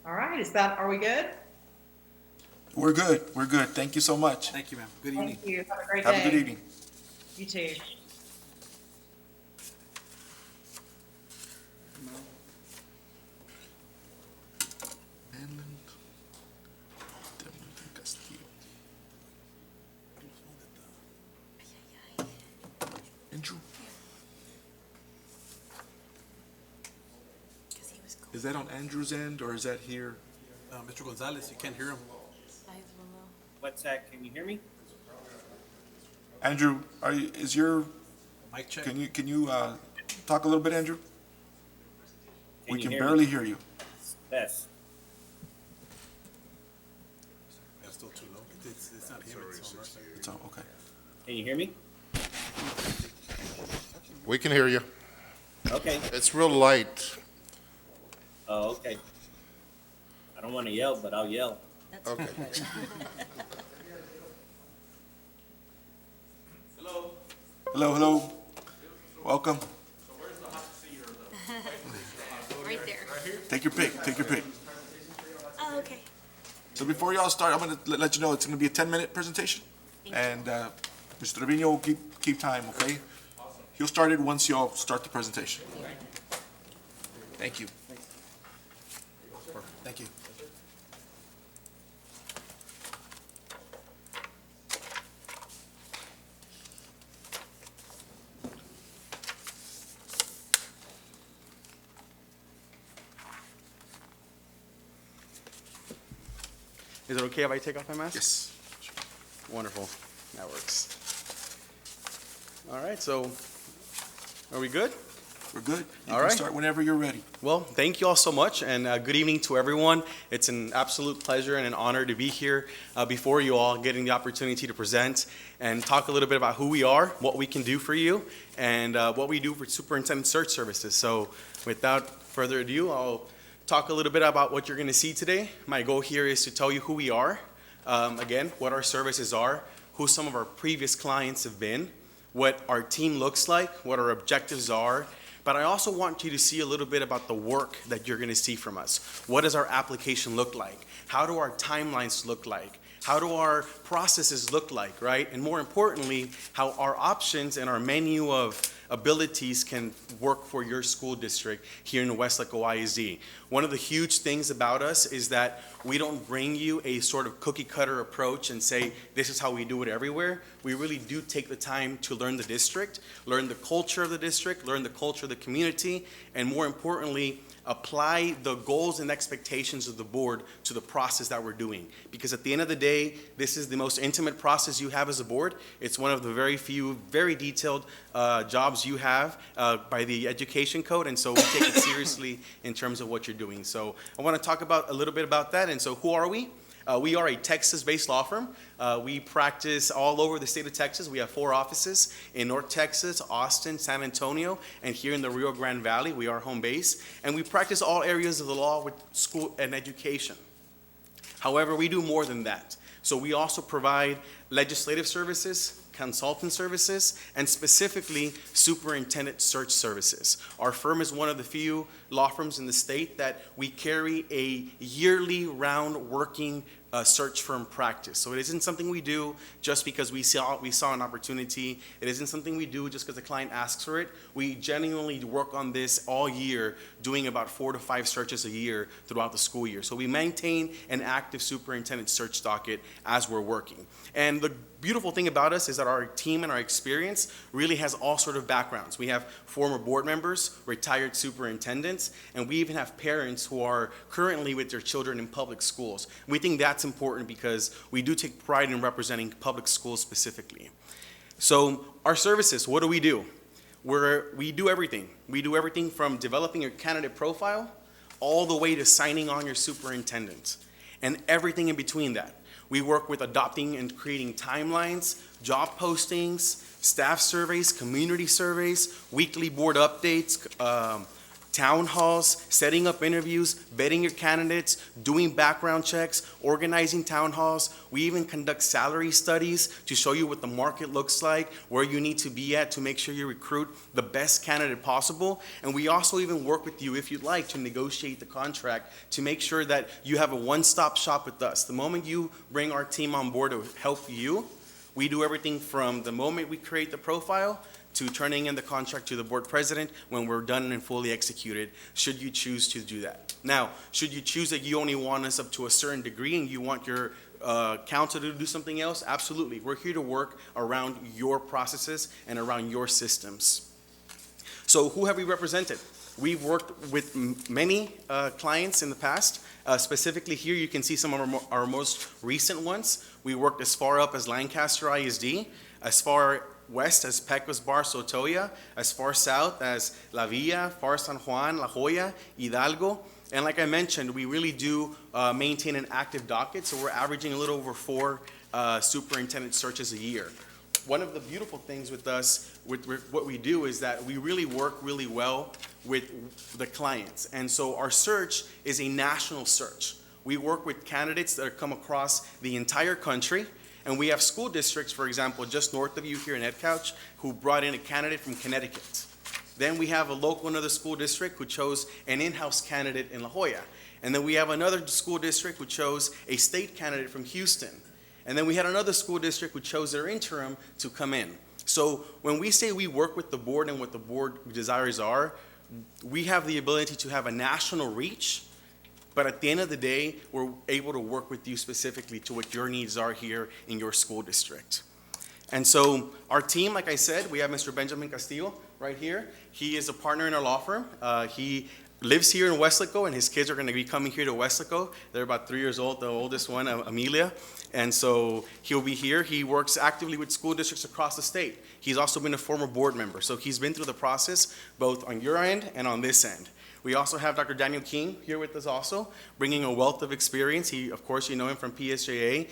All right, are we good? We're good. We're good. Thank you so much. Thank you, ma'am. Good evening. Thank you. Have a great day. Have a good evening. You too. Is that on Andrew's end or is that here? Mr. Gonzalez, you can't hear him. What's that? Can you hear me? Andrew, is your, Mic check. can you talk a little bit, Andrew? We you can hear me? barely hear you. Yes. That's still too low. It's not him, it's on our side. It's all, okay. Can you hear me? We can hear you. Okay. It's real light. Oh, okay. I don't want to yell, but I'll yell. Okay. Hello, hello. Welcome. Right there. Take your pick, take your pick. Oh, okay. So before y'all start, I'm gonna let you know it's gonna be a 10-minute presentation. And Mr. Trevino will keep time, okay? He'll start it once y'all start the presentation. Thank you. Thank you. Is it okay if I take off my mask? Yes. Wonderful. That works. All right, so are we good? We're good. You All can right. start whenever you're ready. Well, thank you all so much, and good evening to everyone. It's an absolute pleasure and an honor to be here before you all, getting the opportunity to present and talk a little bit about who we are, what we can do for you, and what we do for Superintendent Search Services. So without further ado, I'll talk a little bit about what you're going to see today. My goal here is to tell you who we are, again, what our services are, who some of our previous clients have been, what our team looks like, what our objectives are. But I also want you to see a little bit about the work that you're going to see from us. What does our application look like? How do our timelines look like? How do our processes look like, right? And more importantly, how our options and our menu of abilities can work for your school district here in Weslaco ISD. One of the huge things about us is that we don't bring you a sort of cookie cutter approach and say, this is how we do it everywhere. We really do take the time to learn the district, learn the culture of the district, learn the culture of the community, and more importantly, apply the goals and expectations of the board to the process that we're doing. Because at the end of the day, this is the most intimate process you have as a board. It's one of the very few, very detailed jobs you have by the education code, and so we take it seriously in terms of what you're doing. So I want to talk about a little bit about that. And so who are we? We are a Texas-based law firm. We practice all over the state of Texas. We have 4 offices in North Texas, Austin, San Antonio, and here in the Rio Grande Valley. We are home base. And we practice all areas of the law with school and education. However, we do more than that. So we also provide legislative services, consultant services, and specifically superintendent search services. Our firm is one of the few law firms in the state that we carry a yearly round working search firm practice. So it isn't something we do just because we saw an opportunity. It isn't something we do just because the client asks for it. We genuinely work on this all year, doing about 4 to 5 searches a year throughout the school year. So we maintain an active superintendent search docket as we're working. And the beautiful thing about us is that our team and our experience really has all sort of backgrounds. We have former board members, retired superintendents, and we even have parents who are currently with their children in public schools. We think that's important because we do take pride in representing public schools specifically. So our services, what do? We do everything. We do everything from developing your candidate profile all the way to signing on your superintendent and everything in between that. We work with adopting and creating timelines, job postings, staff surveys, community surveys, weekly board updates, town halls, setting up interviews, vetting your candidates, doing background checks, organizing town halls. We even conduct salary studies to show you what the market looks like, where you need to be at to make sure you recruit the best candidate possible. And we also even work with you, if you'd like, to negotiate the contract to make sure that you have a one-stop shop with us. The moment you bring our team on board to help you, we do everything from the moment we create the profile to turning in the contract to the board president when we're done and fully executed, should you choose to do that. Now, should you choose that you only want us up to a certain degree and you want your counsel to do something else, absolutely. We're here to work around your processes and around your systems. So who have we represented? We've worked with many clients in the past. Specifically here, you can see some of our most recent ones. We worked as far up as Lancaster ISD, as far west as Pecos Bar, Sotoya, as far south as La Villa, far San Juan, La Joya, Hidalgo. And like I mentioned, we really do maintain an active docket, so we're averaging a little over 4 superintendent searches a year. One of the beautiful things with us, with what we do, is that we really work really well with the clients. And so our search is a national search. We work with candidates that come across the entire country. And we have school districts, for example, just north of you here in Edcouch, who brought in a candidate from Connecticut. Then we have a local another school district who chose an in-house candidate in La Joya. And then we have another school district who chose a state candidate from Houston. And then we had another school district who chose their interim to come in. So when we say we work with the board and what the board desires are, we have the ability to have a national reach, but at the end of the day, we're able to work with you specifically to what your needs are here in your school district. And so our team, like I said, we have Mr. Benjamin Castillo right here. He is a partner in our law firm. He lives here in Weslaco, and his kids are going to be coming here to Weslaco. They're about 3 years old, the oldest one, Amelia. And so he'll be here. He works actively with school districts across the state. He's also been a former board member, so he's been through the process both on your end and on this end. We also have Dr. Daniel King here with us also, bringing a wealth of experience. He, of course, you know him from PSJA,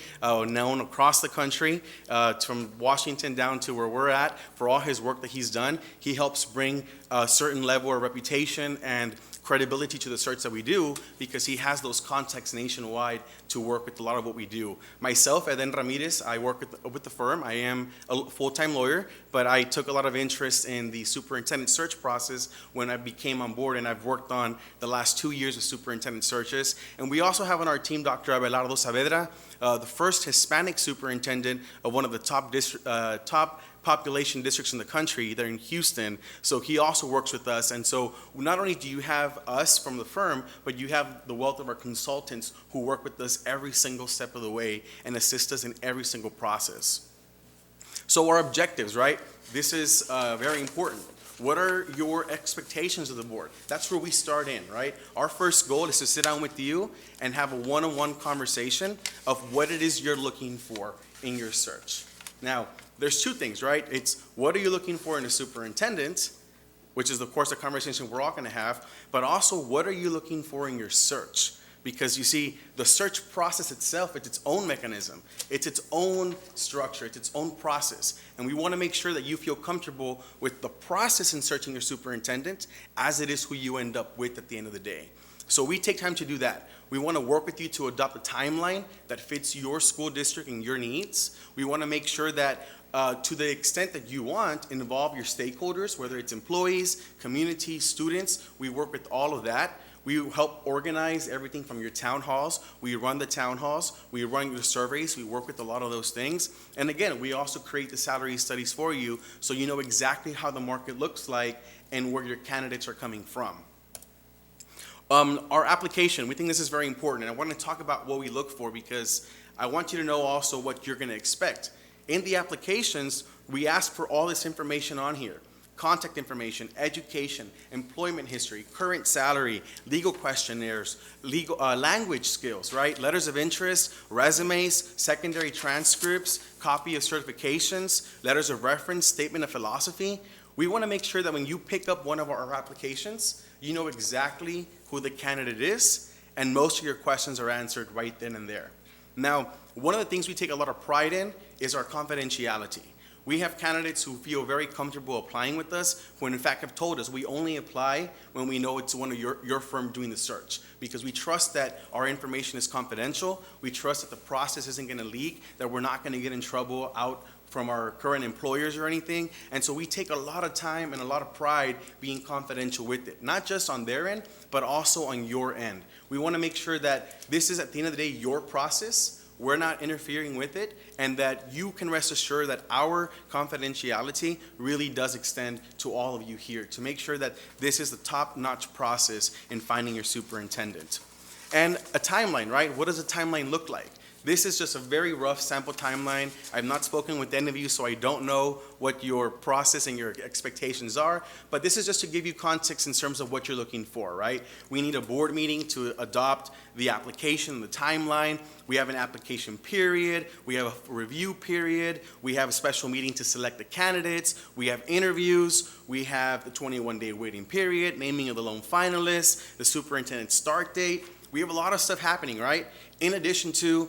known across the country, from Washington down to where we're at, for all his work that he's done. He helps bring a certain level of reputation and credibility to the search that we do because he has those contacts nationwide to work with a lot of what we do. Myself, Eden Ramirez, I work with the firm. I am a full-time lawyer, but I took a lot of interest in the superintendent search process when I became on board, and I've worked on the last 2 years of superintendent searches. And we also have on our team Dr. Abelardo Saavedra, the first Hispanic superintendent of one of the top population districts in the country. They're in Houston, so he also works with us. And so not only do you have us from the firm, but you have the wealth of our consultants who work with us every single step of the way and assist us in every single process. So our objectives, right? This is very important. What are your expectations of the board? That's where we start in, right? Our first goal is to sit down with you and have a one-on-one conversation of what it is you're looking for in your search. Now, there's two things, right? It's what are you looking for in a superintendent, which is, of course, the conversation we're all going to have, but also what are you looking for in your search? Because you see, the search process itself, it's its own mechanism. It's its own structure. It's its own process. And we want to make sure that you feel comfortable with the process in searching your superintendent as it is who you end up with at the end of the day. So we take time to do that. We want to work with you to adopt a timeline that fits your school district and your needs. We want to make sure that to the extent that you want, involve your stakeholders, whether it's employees, community, students. We work with all of that. We help organize everything from your town halls. We run the town halls. We run your surveys. We work with a lot of those things. And again, we also create the salary studies for you so you know exactly how the market looks like and where your candidates are coming from. Our application, we think this is very important. And I want to talk about what we look for because I want you to know also what you're going to expect. In the applications, we ask for all this information on here. Contact information, education, employment history, current salary, legal questionnaires, legal language skills, right? Letters of interest, resumes, secondary transcripts, copy of certifications, letters of reference, statement of philosophy. We want to make sure that when you pick up one of our applications, you know exactly who the candidate is, and most of your questions are answered right then and there. Now, one of the things we take a lot of pride in is our confidentiality. We have candidates who feel very comfortable applying with us, who in fact have told us we only apply when we know it's one of your firm doing the search, because we trust that our information is confidential. We trust that the process isn't going to leak, that we're not going to get in trouble out from our current employers or anything. And so we take a lot of time and a lot of pride being confidential with it, not just on their end, but also on your end. We want to make sure that this is, at the end of the day, your process. We're not interfering with it, and that you can rest assured that our confidentiality really does extend to all of you here to make sure that this is the top-notch process in finding your superintendent. And a timeline, right? What does a timeline look like? This is just a very rough sample timeline. I've not spoken with any of you, so I don't know what your process and your expectations are, but this is just to give you context in terms of what you're looking for, right? We need a board meeting to adopt the application, the timeline. We have an application period. We have a review period. We have a special meeting to select the candidates. We have interviews. We have the 21-day waiting period, naming of the loan finalists, the superintendent's start date. We have a lot of stuff happening, right? In addition to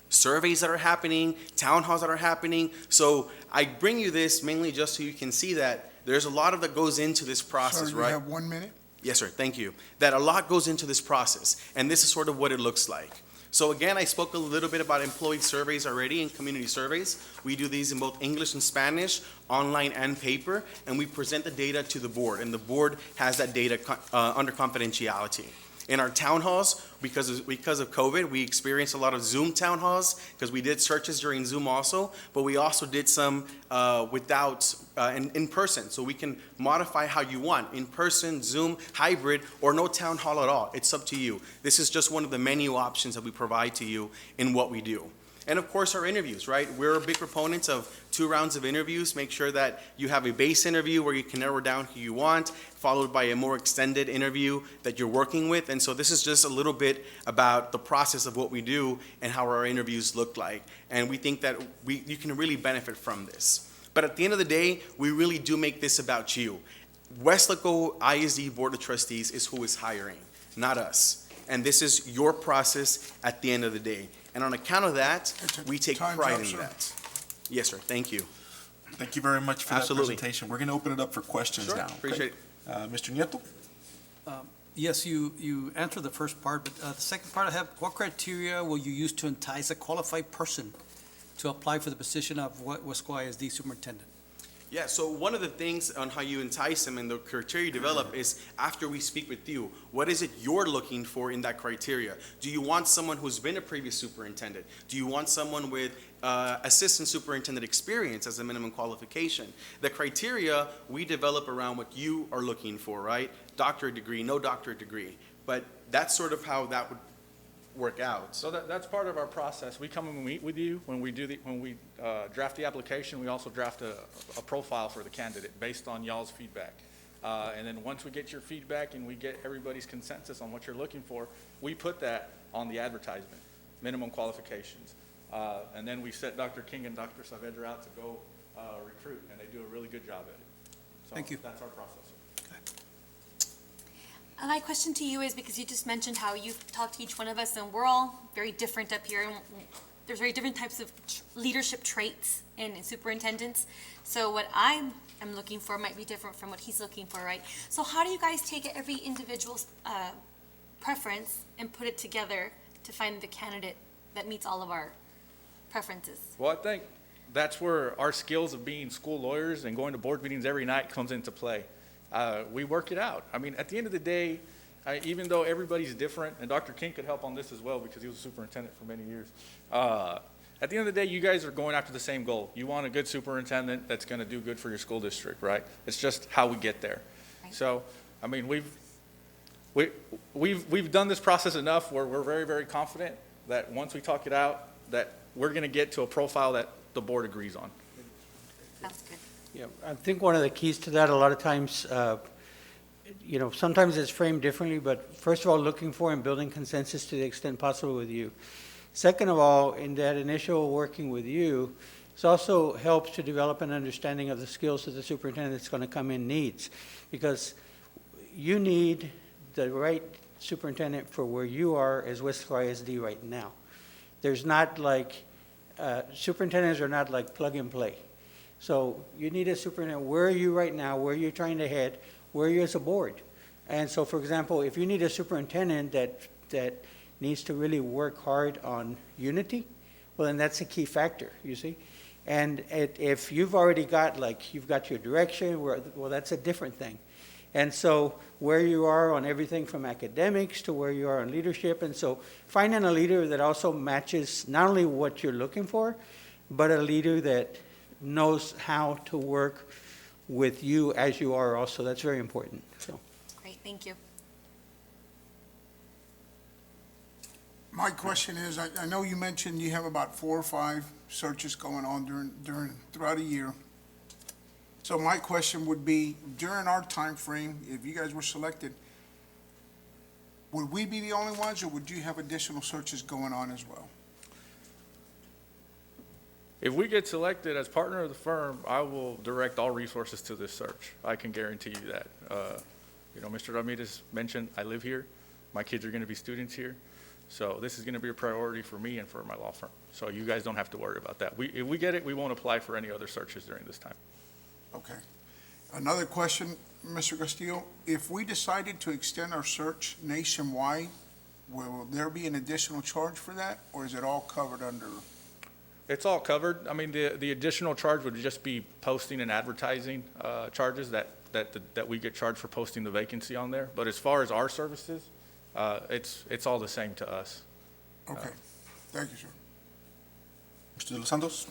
surveys that are happening, town halls that are happening. So I bring you this mainly just so you can see that there's a lot of that goes into this process, Sir, right? you have 1 minute? Yes, sir, thank you. That a lot goes into this process, and this is sort of what it looks like. So again, I spoke a little bit about employee surveys already and community surveys. We do these in both English and Spanish, online and paper, and we present the data to the board, and the board has that data under confidentiality. In our town halls, because of COVID, we experienced a lot of Zoom town halls because we did searches during Zoom also, but we also did some in person. So we can modify how you want, in person, Zoom, hybrid, or no town hall at all. It's up to you. This is just one of the menu options that we provide to you in what we do. And of course, our interviews, right? We're big proponents of 2 rounds of interviews. Make sure that you have a base interview where you can narrow down who you want, followed by a more extended interview that you're working with. And so this is just a little bit about the process of what we do and how our interviews look like. And we think that you can really benefit from this. But at the end of the day, we really do make this about you. Weslaco ISD Board of Trustees is who is hiring, not us. And this is your process at the end of the day. And on account of that, we take pride in that. Yes, sir. Thank you. Thank you very much for that Absolutely. presentation. We're going to open it up for questions Sure, now. appreciate it. Mr. Nieto? Yes, you answered the first part, but the second part I have, what criteria will you use to entice a qualified person to apply for the position of Weslaco ISD superintendent? Yeah, so one of the things on how you entice them and the criteria you develop is after we speak with you, what is it you're looking for in that criteria? Do you want someone who's been a previous superintendent? Do you want someone with assistant superintendent experience as a minimum qualification? The criteria we develop around what you are looking for, right? Doctorate degree, no doctorate degree. But that's sort of how that would work out. So that's part of our process. We come and meet with you when we draft the application. We also draft a profile for the candidate based on y'all's feedback. And then once we get your feedback and we get everybody's consensus on what you're looking for, we put that on the advertisement, minimum qualifications. And then we set Dr. King and Dr. Saavedra out to go recruit, and they do a really good job at it. So Thank you. That's our process. My question to you is, because you just mentioned how you've talked to each one of us, and we're all very different up here, and there's very different types of leadership traits in superintendents. So what I am looking for might be different from what he's looking for, right? So how do you guys take every individual's preference and put it together to find the candidate that meets all of our preferences? Well, I think that's where our skills of being school lawyers and going to board meetings every night comes into play. We work it out. I mean, at the end of the day, even though everybody's different, and Dr. King could help on this as well because he was a superintendent for many years, at the end of the day, you guys are going after the same goal. You want a good superintendent that's going to do good for your school district, right? It's just how we get there. Right. So, I mean, we've done this process enough where we're very, very confident that once we talk it out, that we're going to get to a profile that the board agrees on. That's good. Yeah, I think one of the keys to that, a lot of times, sometimes it's framed differently, but first of all, looking for and building consensus to the extent possible with you. Second of all, in that initial working with you, it also helps to develop an understanding of the skills that the superintendent that's going to come in needs, because you need the right superintendent for where you are as Weslaco ISD right now. There's not like, superintendents are not like plug and play. So you need a superintendent, where are you right now, where you're trying to head, where are you as a board? And so, for example, if you need a superintendent that needs to really work hard on unity, well, then that's a key factor, you see? And if you've already got, you've got your direction, well, that's a different thing. And so where you are on everything from academics to where you are on leadership, and so finding a leader that also matches not only what you're looking for, but a leader that knows how to work with you as you are also. That's very important. So. Great, thank you. My question is, I know you mentioned you have about 4 or 5 searches going on throughout a year. So my question would be, during our time frame, if you guys were selected, would we be the only ones, or would you have additional searches going on as well? If we get selected as partner of the firm, I will direct all resources to this search. I can guarantee you that. Mr. Ramirez mentioned, I live here. My kids are going to be students here. So this is going to be a priority for me and for my law firm. So you guys don't have to worry about that. If we get it, we won't apply for any other searches during this time. Okay. Another question, Mr. Castillo, if we decided to extend our search nationwide, will there be an additional charge for that, or is it all covered under? It's all covered. I mean, the additional charge would just be posting and advertising charges that we get charged for posting the vacancy on there. But as far as our services, it's all the same to us. Okay. Thank you, sir. Mr. De Los Santos?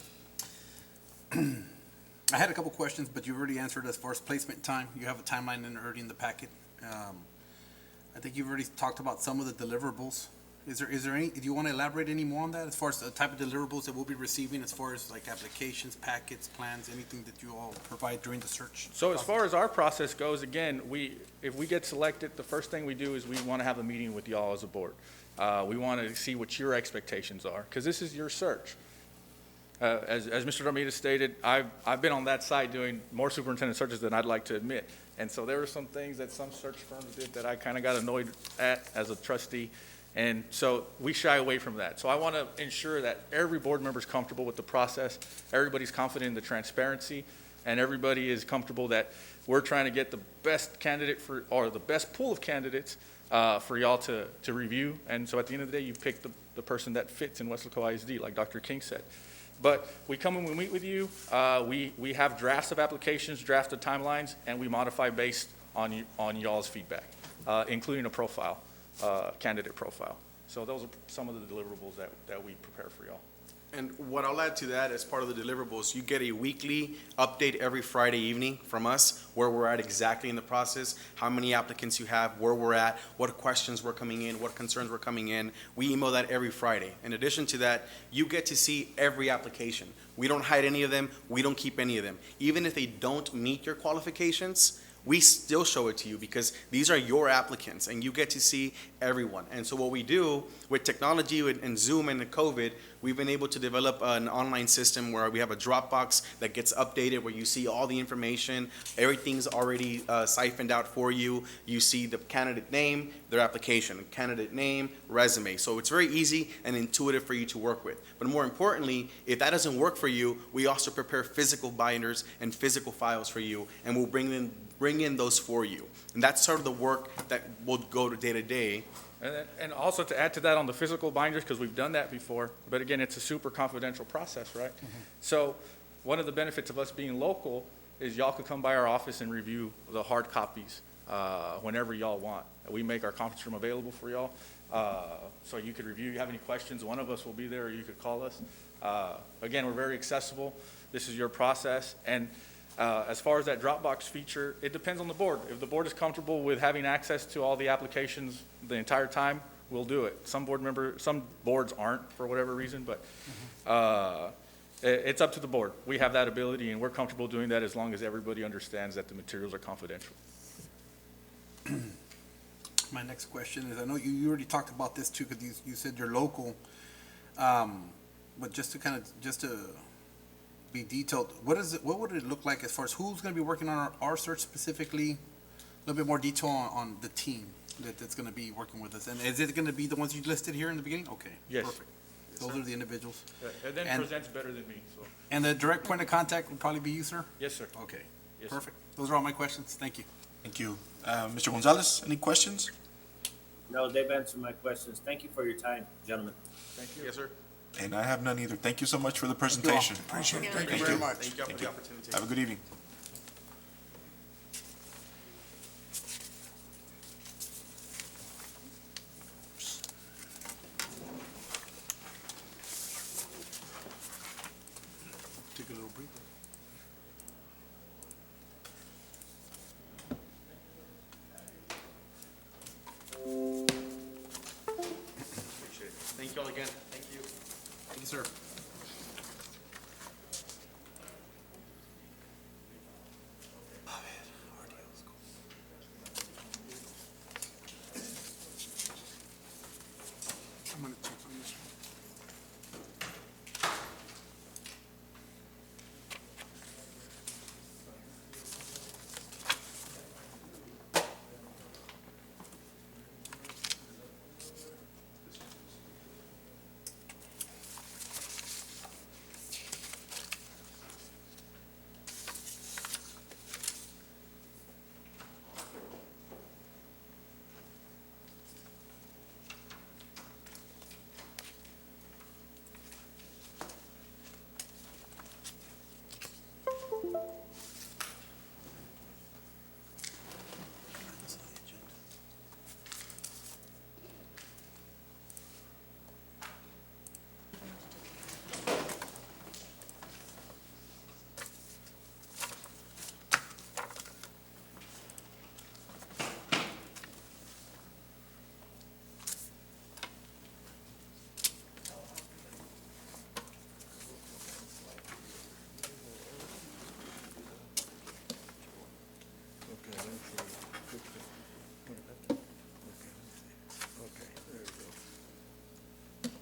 I had a couple questions, but you already answered as far as placement time. You have a timeline already in the packet. I think you've already talked about some of the deliverables. Is there any, do you want to elaborate any more on that as far as the type of deliverables that we'll be receiving as far as like applications, packets, plans, anything that you all provide during the search? So as far as our process goes, again, if we get selected, the first thing we do is we want to have a meeting with y'all as a board. We want to see what your expectations are, because this is your search. As Mr. Ramirez stated, I've been on that side doing more superintendent searches than I'd like to admit. And so there were some things that some search firms did that I kind of got annoyed at as a trustee. And so we shy away from that. So I want to ensure that every board member is comfortable with the process, everybody's confident in the transparency, and everybody is comfortable that we're trying to get the best candidate or the best pool of candidates for y'all to review. And so at the end of the day, you pick the person that fits in Weslaco ISD, like Dr. King said. But we come and we meet with you. We have drafts of applications, drafts of timelines, and we modify based on y'all's feedback, including a profile. Candidate profile. So those are some of the deliverables that we prepare for y'all. And what I'll add to that as part of the deliverables, you get a weekly update every Friday evening from us, where we're at exactly in the process, how many applicants you have, where we're at, what questions were coming in, what concerns were coming in. We email that every Friday. In addition to that, you get to see every application. We don't hide any of them. We don't keep any of them. Even if they don't meet your qualifications, we still show it to you because these are your applicants and you get to see everyone. And so what we do with technology and Zoom and the COVID, we've been able to develop an online system where we have a Dropbox that gets updated, where you see all the information. Everything's already siphoned out for you. You see the candidate name, their application, candidate name, resume. So it's very easy and intuitive for you to work with. But more importantly, if that doesn't work for you, we also prepare physical binders and physical files for you, and we'll bring in those for you. And that's sort of the work that will go to day. And also to add to that on the physical binders, because we've done that before, but again, it's a super confidential process, right? Mm-hmm. So one of the benefits of us being local is y'all could come by our office and review the hard copies whenever y'all want. We make our conference room available for y'all, so you could review. You have any questions, one of us will be there, or you could call us. Again, we're very accessible. This is your process. And as far as that Dropbox feature, it depends on the board. If the board is comfortable with having access to all the applications the entire time, we'll do it. Some boards aren't for whatever reason, but it's up to the board. We have that ability, and we're comfortable doing that as long as everybody understands that the materials are confidential. My next question is, I know you already talked about this too, because you said you're local, but just to be detailed, what would it look like as far as who's going to be working on our search specifically? A little bit more detail on the team that's going to be working with us. And is it going to be the ones you listed here in the beginning? Okay. Yes. Perfect. Those are the individuals. And then presents better than me. So. And the direct point of contact would probably be you, sir? Yes, sir. Okay. Yes, perfect. Sir. Those are all my questions. Thank you. Thank you. Mr. Gonzalez, any questions? No, they've answered my questions. Thank you for your time, gentlemen. Thank you. Yes, sir. And I have none either. Thank you so much for the presentation. Appreciate it. Thank you very much. Thank you for the opportunity. Have a good evening. Take a little breather. Appreciate it. Thank you all again. Thank you. Thank you, sir. I'm gonna check on this one.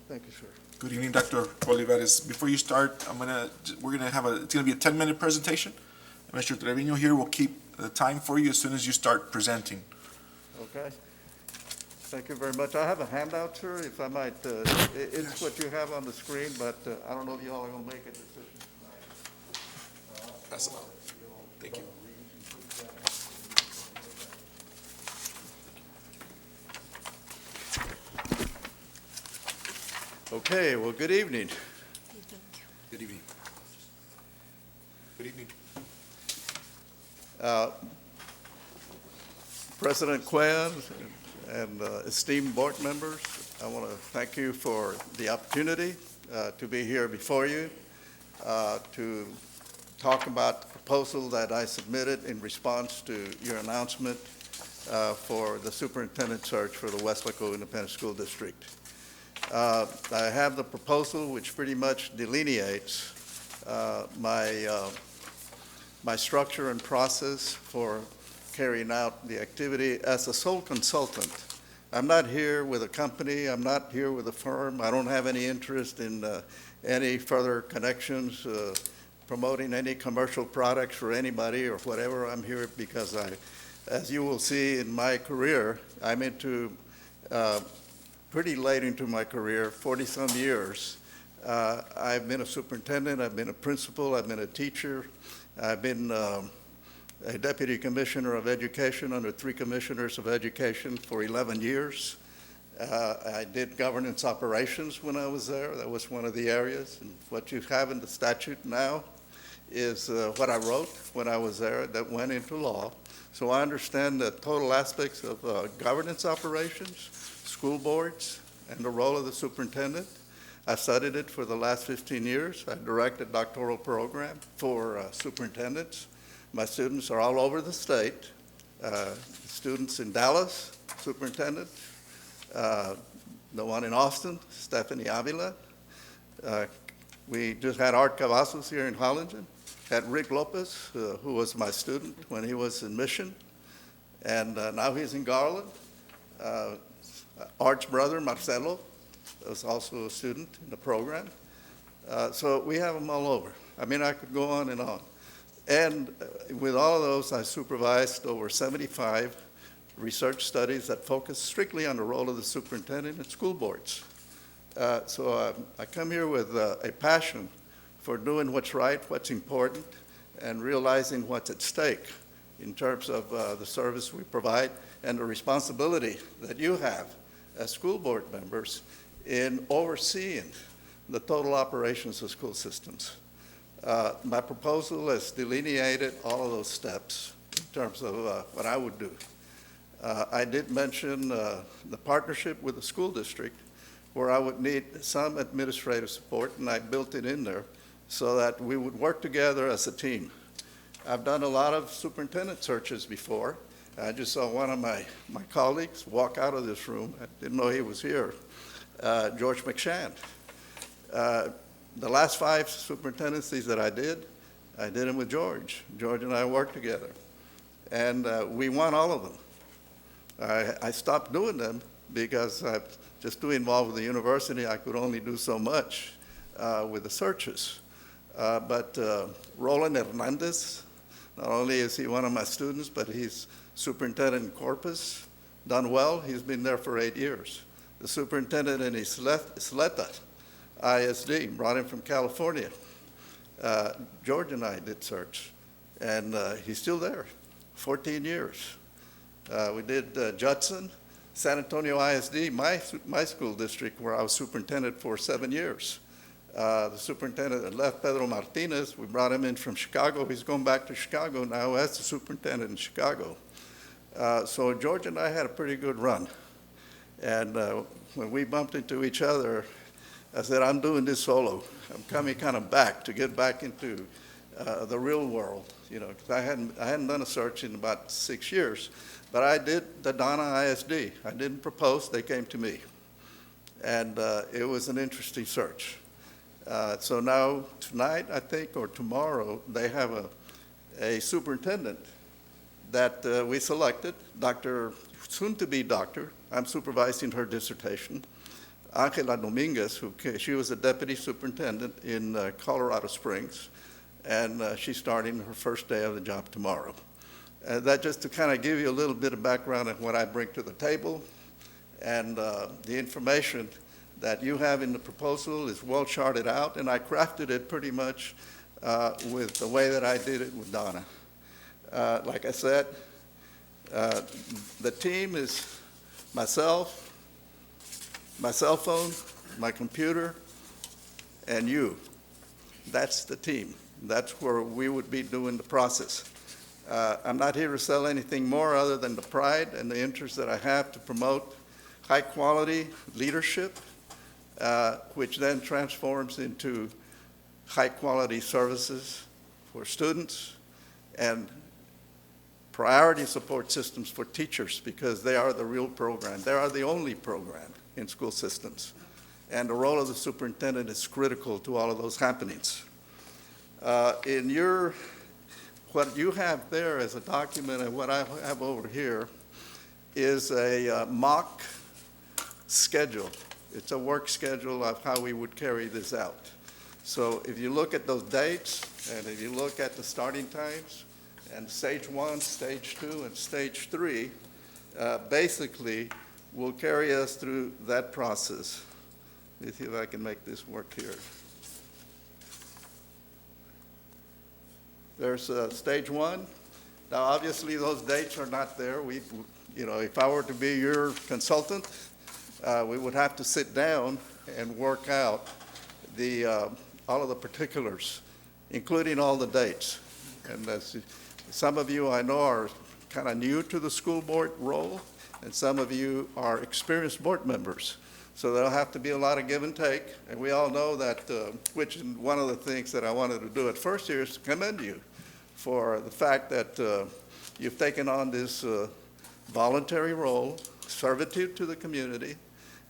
Thank you, sir. Good evening, Dr. Olivares. Before you start, we're gonna have it's gonna be a 10-minute presentation. Mr. Trevino here will keep the time for you as soon as you start presenting. Okay. Thank you very much. I have a handout, sir, if I might, it's what you have on the screen, but I don't know if you all are gonna make a decision tonight. Pass it on. Thank you. Okay, well, good evening. Good evening. Good evening. President Quinn and esteemed board members, I want to thank you for the opportunity to be here before you to talk about the proposal that I submitted in response to your announcement for the superintendent search for the Weslaco Independent School District. I have the proposal which pretty much delineates my structure and process for carrying out the activity as a sole consultant. I'm not here with a company, I'm not here with a firm, I don't have any interest in any further connections, promoting any commercial products for anybody or whatever. I'm here because as you will see in my career, I'm into pretty late into my career, 40-some years. I've been a superintendent, I've been a principal, I've been a teacher, I've been a deputy commissioner of education under 3 commissioners of education for 11 years. I did governance operations when I was there. That was one of the areas. And what you have in the statute now is what I wrote when I was there that went into law. So I understand the total aspects of governance operations, school boards, and the role of the superintendent. I studied it for the last 15 years. I directed a doctoral program for superintendents. My students are all over the state. Students in Dallas, superintendent. The one in Austin, Stephanie Avila. We just had Art Cavazos here in Harlingen. Had Rick Lopez, who was my student when he was in Mission. And now he's in Garland. Art's brother, Marcelo, was also a student in the program. So we have them all over. I mean, I could go on and on. And with all of those, I supervised over 75 research studies that focus strictly on the role of the superintendent and school boards. So I come here with a passion for doing what's right, what's important, and realizing what's at stake in terms of the service we provide and the responsibility that you have as school board members in overseeing the total operations of school systems. My proposal has delineated all of those steps in terms of what I would do. I did mention the partnership with the school district where I would need some administrative support, and I built it in there so that we would work together as a team. I've done a lot of superintendent searches before. I just saw one of my colleagues walk out of this room. I didn't know he was here. George McShann. The last 5 superintendencies that I did them with George. George and I worked together, and we won all of them. I stopped doing them because just too involved with the university, I could only do so much with the searches. But Roland Hernandez, not only is he one of my students, but he's superintendent in Corpus, done well. He's been there for 8 years. The superintendent in Isleta ISD, brought him from California. George and I did search, and he's still there, 14 years. We did Judson, San Antonio ISD, my school district, where I was superintendent for 7 years. The superintendent that left, Pedro Martinez, we brought him in from Chicago. He's going back to Chicago now as the superintendent in Chicago. So George and I had a pretty good run. And when we bumped into each other, I said, I'm doing this solo. I'm coming kind of back to get back into the real world, you know, because I hadn't done a search in about 6 years. But I did the Donna ISD. I didn't propose, they came to me. And it was an interesting search. So now, tonight, I think, or tomorrow, they have a superintendent that we selected, soon-to-be doctor. I'm supervising her dissertation. Angela Dominguez, she was a deputy superintendent in Colorado Springs, and she's starting her first day of the job tomorrow. That just to kind of give you a little bit of background on what I bring to the table, and the information that you have in the proposal is well charted out, and I crafted it pretty much with the way that I did it with Donna. Like I said, the team is myself, my cell phone, my computer, and you. That's the team. That's where we would be doing the process. I'm not here to sell anything more other than the pride and the interest that I have to promote high-quality leadership, which then transforms into high-quality services for students and priority support systems for teachers, because they are the real program. They are the only program in school systems. And the role of the superintendent is critical to all of those happenings. What you have there as a document, and what I have over here is a mock schedule. It's a work schedule of how we would carry this out. So if you look at those dates, and if you look at the starting times, and stage 1, stage 2, and stage 3, basically will carry us through that process. Let me see if I can make this work here. There's stage 1. Now, obviously, those dates are not there. If I were to be your consultant, we would have to sit down and work out all of the particulars, including all the dates. And some of you I know are kind of new to the school board role, and some of you are experienced board members. So there'll have to be a lot of give and take, and we all know that, which is one of the things that I wanted to do at first here is to commend you for the fact that you've taken on this voluntary role, servitude to the community,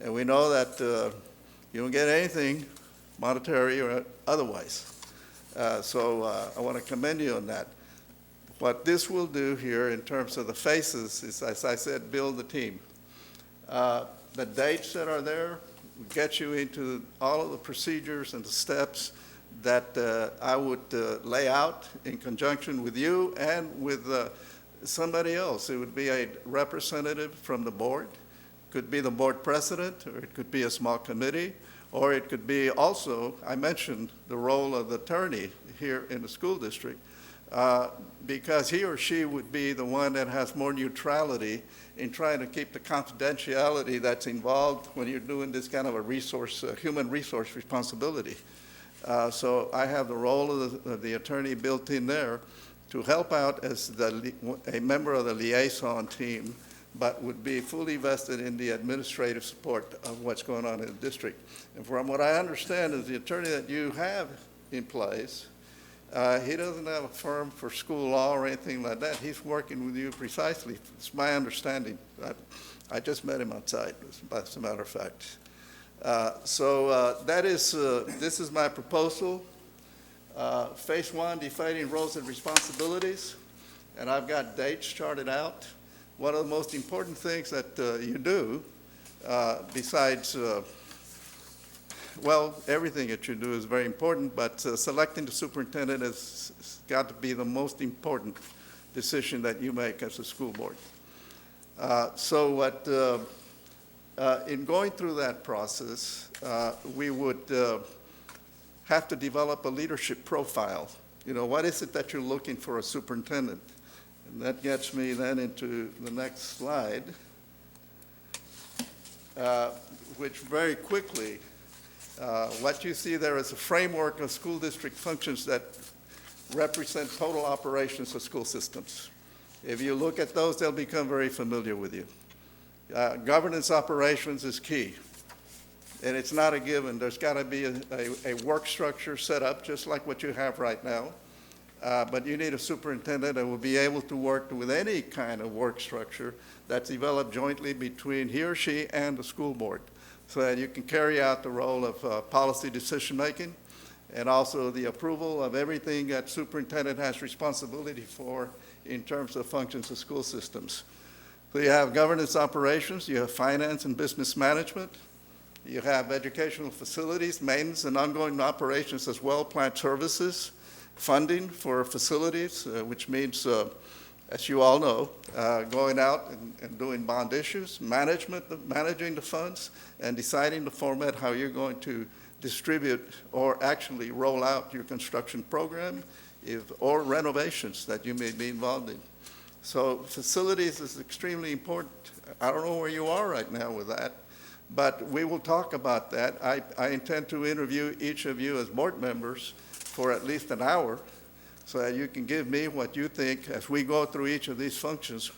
and we know that you don't get anything monetary or otherwise. So I want to commend you on that. What this will do here in terms of the faces is, as I said, build the team. The dates that are there will get you into all of the procedures and the steps that I would lay out in conjunction with you and with somebody else. It would be a representative from the board. It could be the board president, or it could be a small committee, or it could be also, I mentioned the role of the attorney here in the school district, because he or she would be the one that has more neutrality in trying to keep the confidentiality that's involved when you're doing this kind of a human resource responsibility. So I have the role of the attorney built in there to help out as a member of the liaison team, but would be fully vested in the administrative support of what's going on in the district. And from what I understand is the attorney that you have in place, he doesn't have a firm for school law or anything like that. He's working with you precisely. It's my understanding. I just met him outside, as a matter of fact. This is my proposal. Phase 1, defining roles and responsibilities, and I've got dates charted out. One of the most important things that you do, besides, well, everything that you do is very important, but selecting the superintendent has got to be the most important decision that you make as a school board. In going through that process, we would have to develop a leadership profile. You know, what is it that you're looking for a superintendent? And that gets me then into the next slide, which very quickly, what you see there is a framework of school district functions that represent total operations of school systems. If you look at those, they'll become very familiar with you. Governance operations is key, and it's not a given. There's got to be a work structure set up just like what you have right now, but you need a superintendent that will be able to work with any kind of work structure that's developed jointly between he or she and the school board, so that you can carry out the role of policy decision-making and also the approval of everything that superintendent has responsibility for in terms of functions of school systems. So you have governance operations, you have finance and business management, you have educational facilities, maintenance and ongoing operations as well, plant services, funding for facilities, which means, as you all know, going out and doing bond issues, managing the funds, and deciding the format how you're going to distribute or actually roll out your construction program or renovations that you may be involved in. So facilities is extremely important. I don't know where you are right now with that, but we will talk about that. I intend to interview each of you as board members for at least an hour so that you can give me what you think as we go through each of these functions,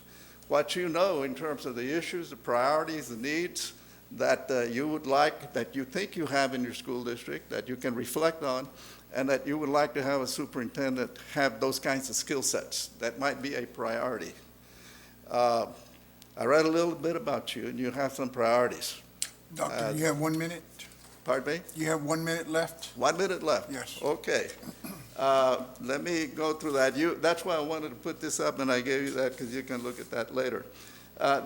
what you know in terms of the issues, the priorities, the needs that you would like, that you think you have in your school district, that you can reflect on, and that you would like to have a superintendent have those kinds of skill sets. That might be a priority. I read a little bit about you, and you have some priorities. Doctor, you have 1 minute? Pardon me? You have 1 minute left? 1 minute left? Yes. Okay. Let me go through that. That's why I wanted to put this up, and I gave you that because you can look at that later.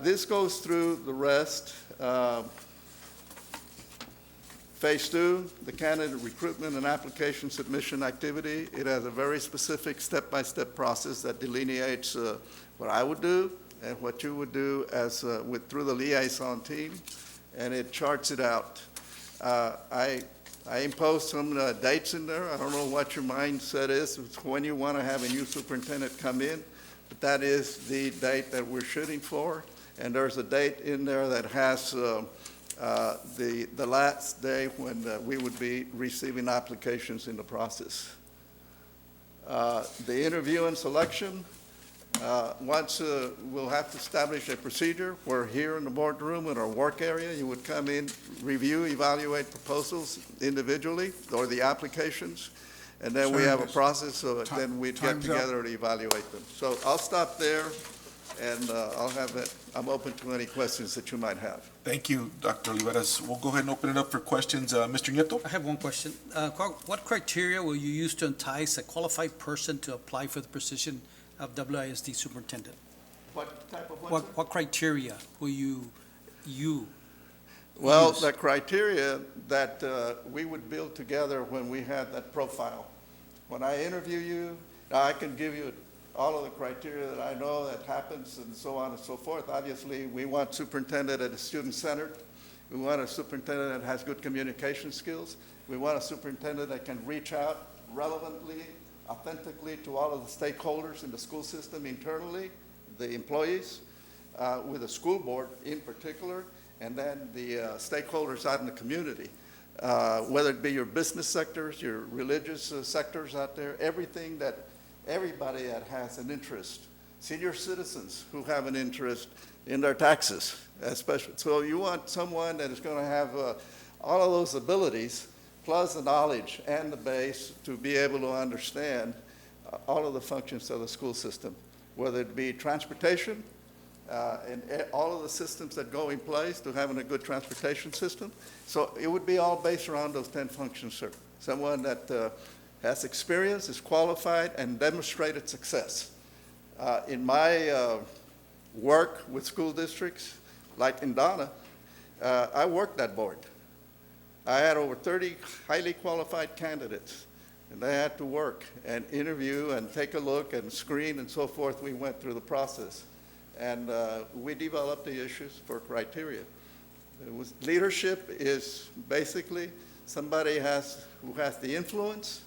This goes through the rest. Phase 2, the candidate recruitment and application submission activity. It has a very specific step-by-step process that delineates what I would do and what you would do as through the liaison team, and it charts it out. I imposed some dates in there. I don't know what your mindset is when you want to have a new superintendent come in, but that is the date that we're shooting for. And there's a date in there that has the last day when we would be receiving applications in the process. The interview and selection, once we'll have to establish a procedure where here in the boardroom in our work area, you would come in, review, evaluate proposals individually or the applications, and then we have a process, so then we'd get together to evaluate them. So I'll stop there, and I'll have it. I'm open to any questions that you might have. Thank you, Dr. Olivares. We'll go ahead and open it up for questions. Mr. Nieto? I have one question. What criteria will you use to entice a qualified person to apply for the position of WISD superintendent? What type of What criteria will you Well, use? the criteria that we would build together when we had that profile. When I interview you, I can give you all of the criteria that I know that happens and so on and so forth. Obviously, we want superintendent that is student-centered. We want a superintendent that has good communication skills. We want a superintendent that can reach out relevantly, authentically to all of the stakeholders in the school system internally, the employees, with the school board in particular, and then the stakeholders out in the community, whether it be your business sectors, your religious sectors out there, everybody that has an interest, senior citizens who have an interest in their taxes, especially. So you want someone that is going to have all of those abilities, plus the knowledge and the base to be able to understand all of the functions of the school system, whether it be transportation, all of the systems that go in place to having a good transportation system. So it would be all based around those 10 functions, sir. Someone that has experience, is qualified, and demonstrated success. In my work with school districts, like in Donna, I worked that board. I had over 30 highly qualified candidates, and they had to work and interview and take a look and screen and so forth. We went through the process, and we developed the issues for criteria. Leadership is basically somebody who has the influence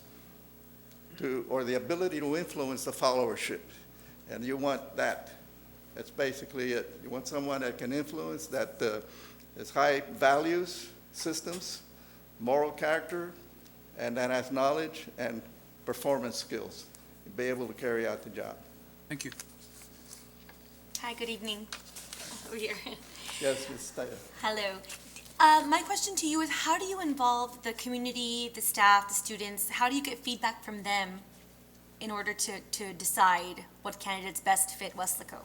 or the ability to influence the followership, and you want that. That's basically it. You want someone that can influence, that has high values, systems, moral character, and that has knowledge and performance skills to be able to carry out the job. Thank you. Hi, good evening. Over here. Yes, Ms. Steyer. Hello. My question to you is, how do you involve the community, the staff, the students? How do you get feedback from them in order to decide what candidates best fit Weslaco?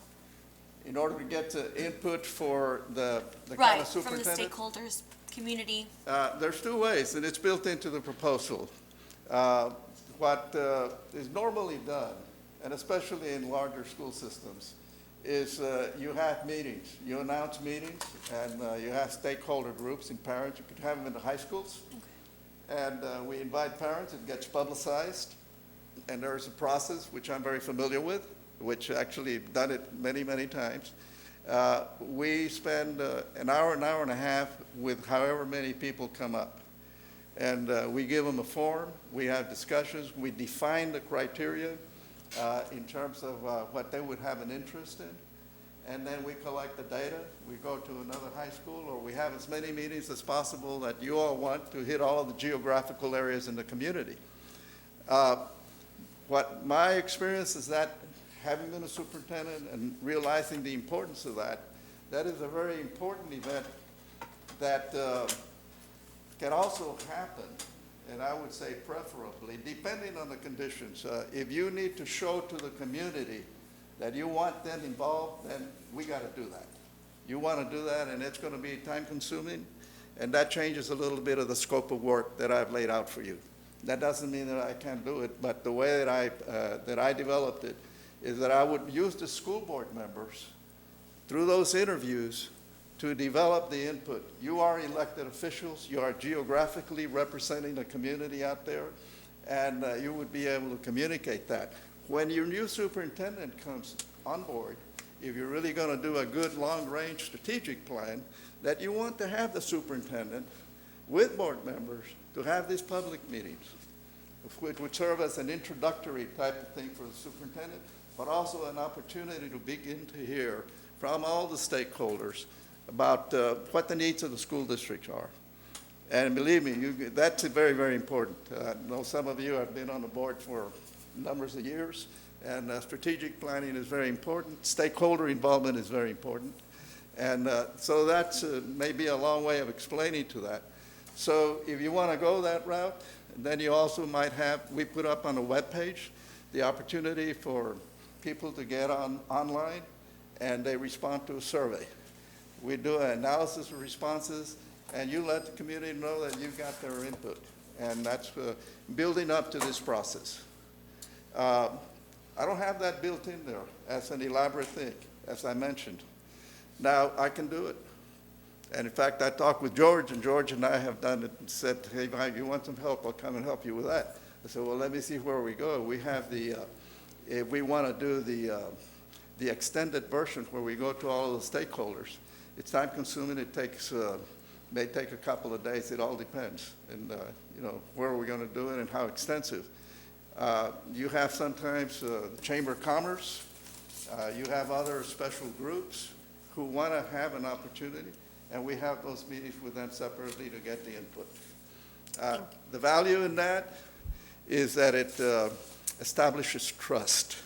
In order to get input for the kind Right, of from the superintendent? stakeholders, community. There's two ways, and it's built into the proposal. What is normally done, and especially in larger school systems, is you have meetings. You announce meetings, and you have stakeholder groups and parents. You could have them in the high schools. And we invite parents. It gets publicized. And there's a process, which I'm very familiar with, which actually done it many, many times. We spend an hour and a half with however many people come up. And we give them a form. We have discussions. We define the criteria in terms of what they would have an interest in. And then we collect the data. We go to another high school, or we have as many meetings as possible that you all want to hit all of the geographical areas in the community. What my experience is that, having been a superintendent and realizing the importance of that, that is a very important event that can also happen, and I would say preferably, depending on the conditions. If you need to show to the community that you want them involved, then we got to do that. You want to do that, and it's going to be time-consuming, and that changes a little bit of the scope of work that I've laid out for you. That doesn't mean that I can't do it, but the way that I developed it is that I would use the school board members through those interviews to develop the input. You are elected officials. You are geographically representing the community out there, and you would be able to communicate that. When your new superintendent comes on board, if you're really going to do a good long-range strategic plan, that you want to have the superintendent with board members to have these public meetings, which would serve as an introductory type of thing for the superintendent, but also an opportunity to begin to hear from all the stakeholders about what the needs of the school districts are. And believe me, that's very, very important. I know some of you have been on the board for numbers of years, and strategic planning is very important. Stakeholder involvement is very important. And so that's maybe a long way of explaining to that. So if you want to go that route, then you also might have, we put up on a webpage the opportunity for people to get online, and they respond to a survey. We do an analysis of responses, and you let the community know that you've got their input. And that's building up to this process. I don't have that built in there as an elaborate thing, as I mentioned. Now, I can do it. And in fact, I talked with George, and George and I have done it and said, hey, Mike, you want some help? I'll come and help you with that. I said, well, let me see where we go. We have the, if we want to do the extended version where we go to all of the stakeholders, it's time consuming. It takes, may take a couple of days. It all depends. And, you know, where are we going to do it and how extensive? You have sometimes the Chamber of Commerce. You have other special groups who want to have an opportunity, and we have those meetings with them separately to get the input. The value in that is that it establishes trust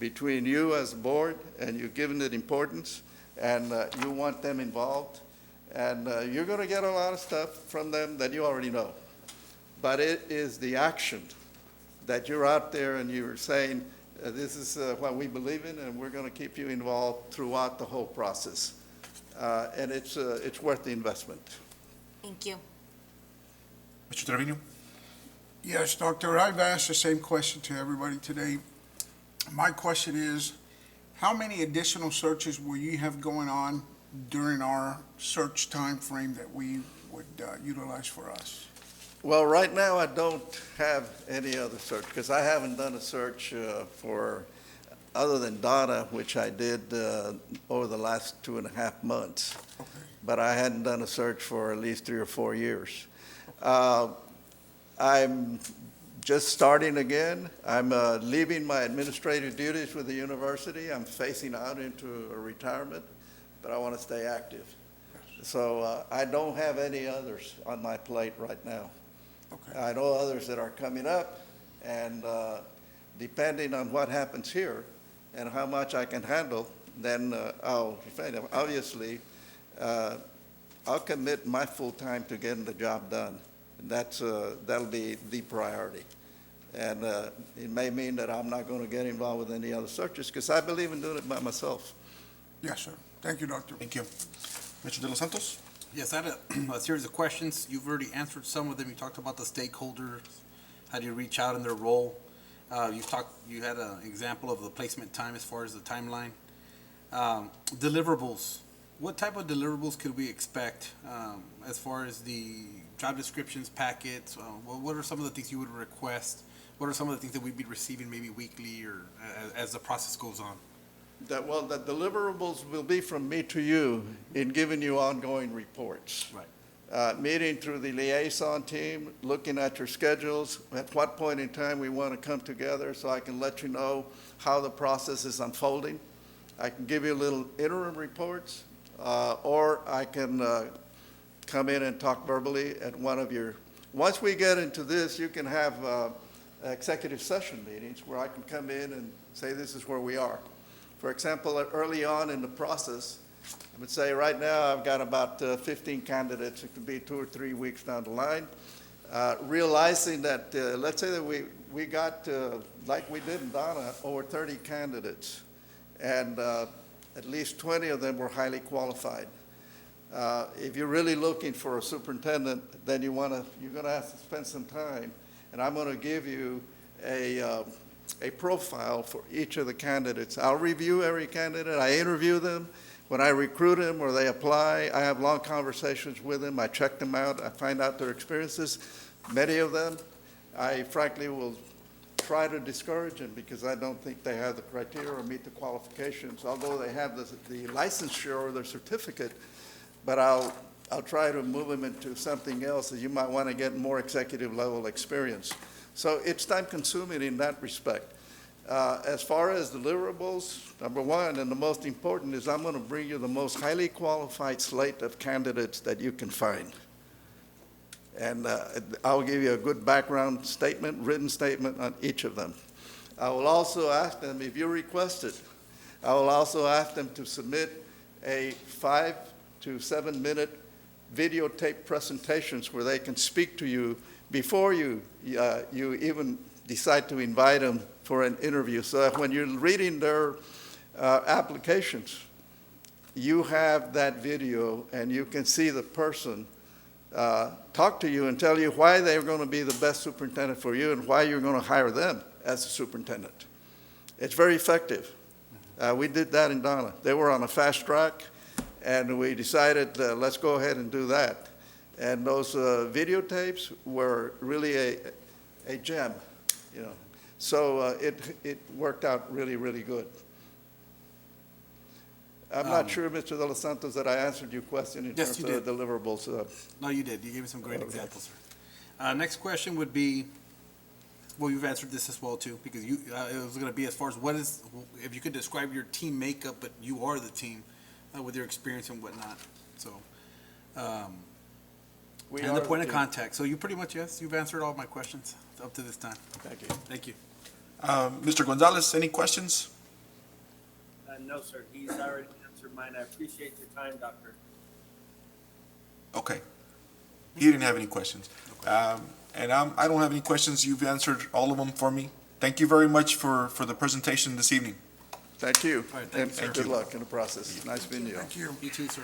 between you as a board, and you've given it importance, and you want them involved. And you're going to get a lot of stuff from them that you already know. But it is the action that you're out there and you're saying, This is what we believe in, and we're going to keep you involved throughout the whole process. And it's worth the investment. Thank you. Mr. Trevino? Yes, Doctor, I've asked the same question to everybody today. My question is, how many additional searches will you have going on during our search time frame that we would utilize for us? Well, right now, I don't have any other search, because I haven't done a search for, other than Donna, which I did over the last 2.5 months. Okay. But I hadn't done a search for at least 3 or 4 years. I'm just starting again. I'm leaving my administrative duties with the university. I'm phasing out into a retirement, but I want to stay active. So I don't have any others on my plate right now. Okay. I know others that are coming up, and depending on what happens here and how much I can handle, then obviously, I'll commit my full time to getting the job done. That'll be the priority. And it may mean that I'm not going to get involved with any other searches, because I believe in doing it by myself. Yes, sir. Thank you, Doctor. Thank you. Mr. De Los Santos? Yes, I had a series of questions. You've already answered some of them. You talked about the stakeholders. How do you reach out in their role? You had an example of the placement time as far as the timeline. Deliverables. What type of deliverables could we expect as far as the job descriptions, packets? What are some of the things you would request? What are some of the things that we'd be receiving maybe weekly or as the process goes on? The deliverables will be from me to you in giving you ongoing reports. Right. Meeting through the liaison team, looking at your schedules, at what point in time we want to come together so I can let you know how the process is unfolding. I can give you little interim reports, or I can come in and talk verbally at one of your, once we get into this, you can have executive session meetings where I can come in and say this is where we are. For example, early on in the process, I would say right now I've got about 15 candidates. It could be 2 or 3 weeks down the line. Realizing that, let's say that we got, like we did in Donna, over 30 candidates, and at least 20 of them were highly qualified. If you're really looking for a superintendent, then you're going to have to spend some time, and I'm going to give you a profile for each of the candidates. I'll review every candidate. I interview them. When I recruit them or they apply, I have long conversations with them. I check them out. I find out their experiences. Many of them, I frankly will try to discourage them because I don't think they have the criteria or meet the qualifications, although they have the licensure or their certificate. But I'll try to move them into something else that you might want to get more executive level experience. So it's time consuming in that respect. As far as deliverables, number one, and the most important, is I'm going to bring you the most highly qualified slate of candidates that you can find. And I'll give you a good background statement, written statement on each of them. I will also ask them, if you request it, I will also ask them to submit a 5 to 7 minute videotape presentations where they can speak to you before you even decide to invite them for an interview. So that when you're reading their applications, you have that video and you can see the person talk to you and tell you why they're going to be the best superintendent for you and why you're going to hire them as a superintendent. It's very effective. We did that in Donna. They were on a fast track, and we decided let's go ahead and do that. And those videotapes were really a gem, you know. So it worked out really, really good. I'm not sure, Mr. De Los Santos, that I answered your question in terms of the deliverables. No, you did. You gave me some great examples, sir. Next question would be, well, you've answered this as well, too, because it was going to be as far as if you could describe your team makeup, but you are the team with your experience and whatnot. So, and the point of contact. So you pretty much, yes, you've answered all my questions up to this time. Thank you. Thank you. Mr. Gonzalez, any questions? No, sir. He's already answered mine. I appreciate your time, Doctor. Okay. He didn't have any questions. And I don't have any questions. You've answered all of them for me. Thank you very much for the presentation this evening. Thank you, All right, and thank good luck in the process. Nice meeting you. Thank you. You too, sir.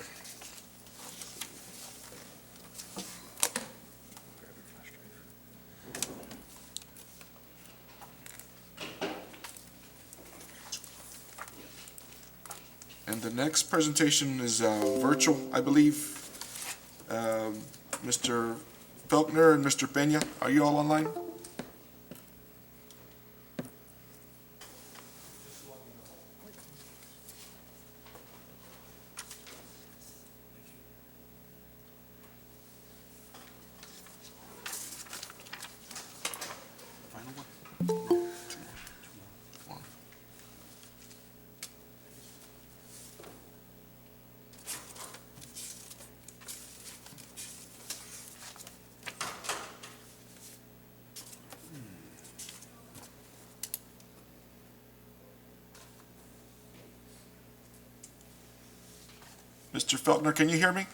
And the next presentation is virtual, I believe. Mr. Felkner and Mr. Peña, are you all online? Final one. Mr. Felkner, can you hear me?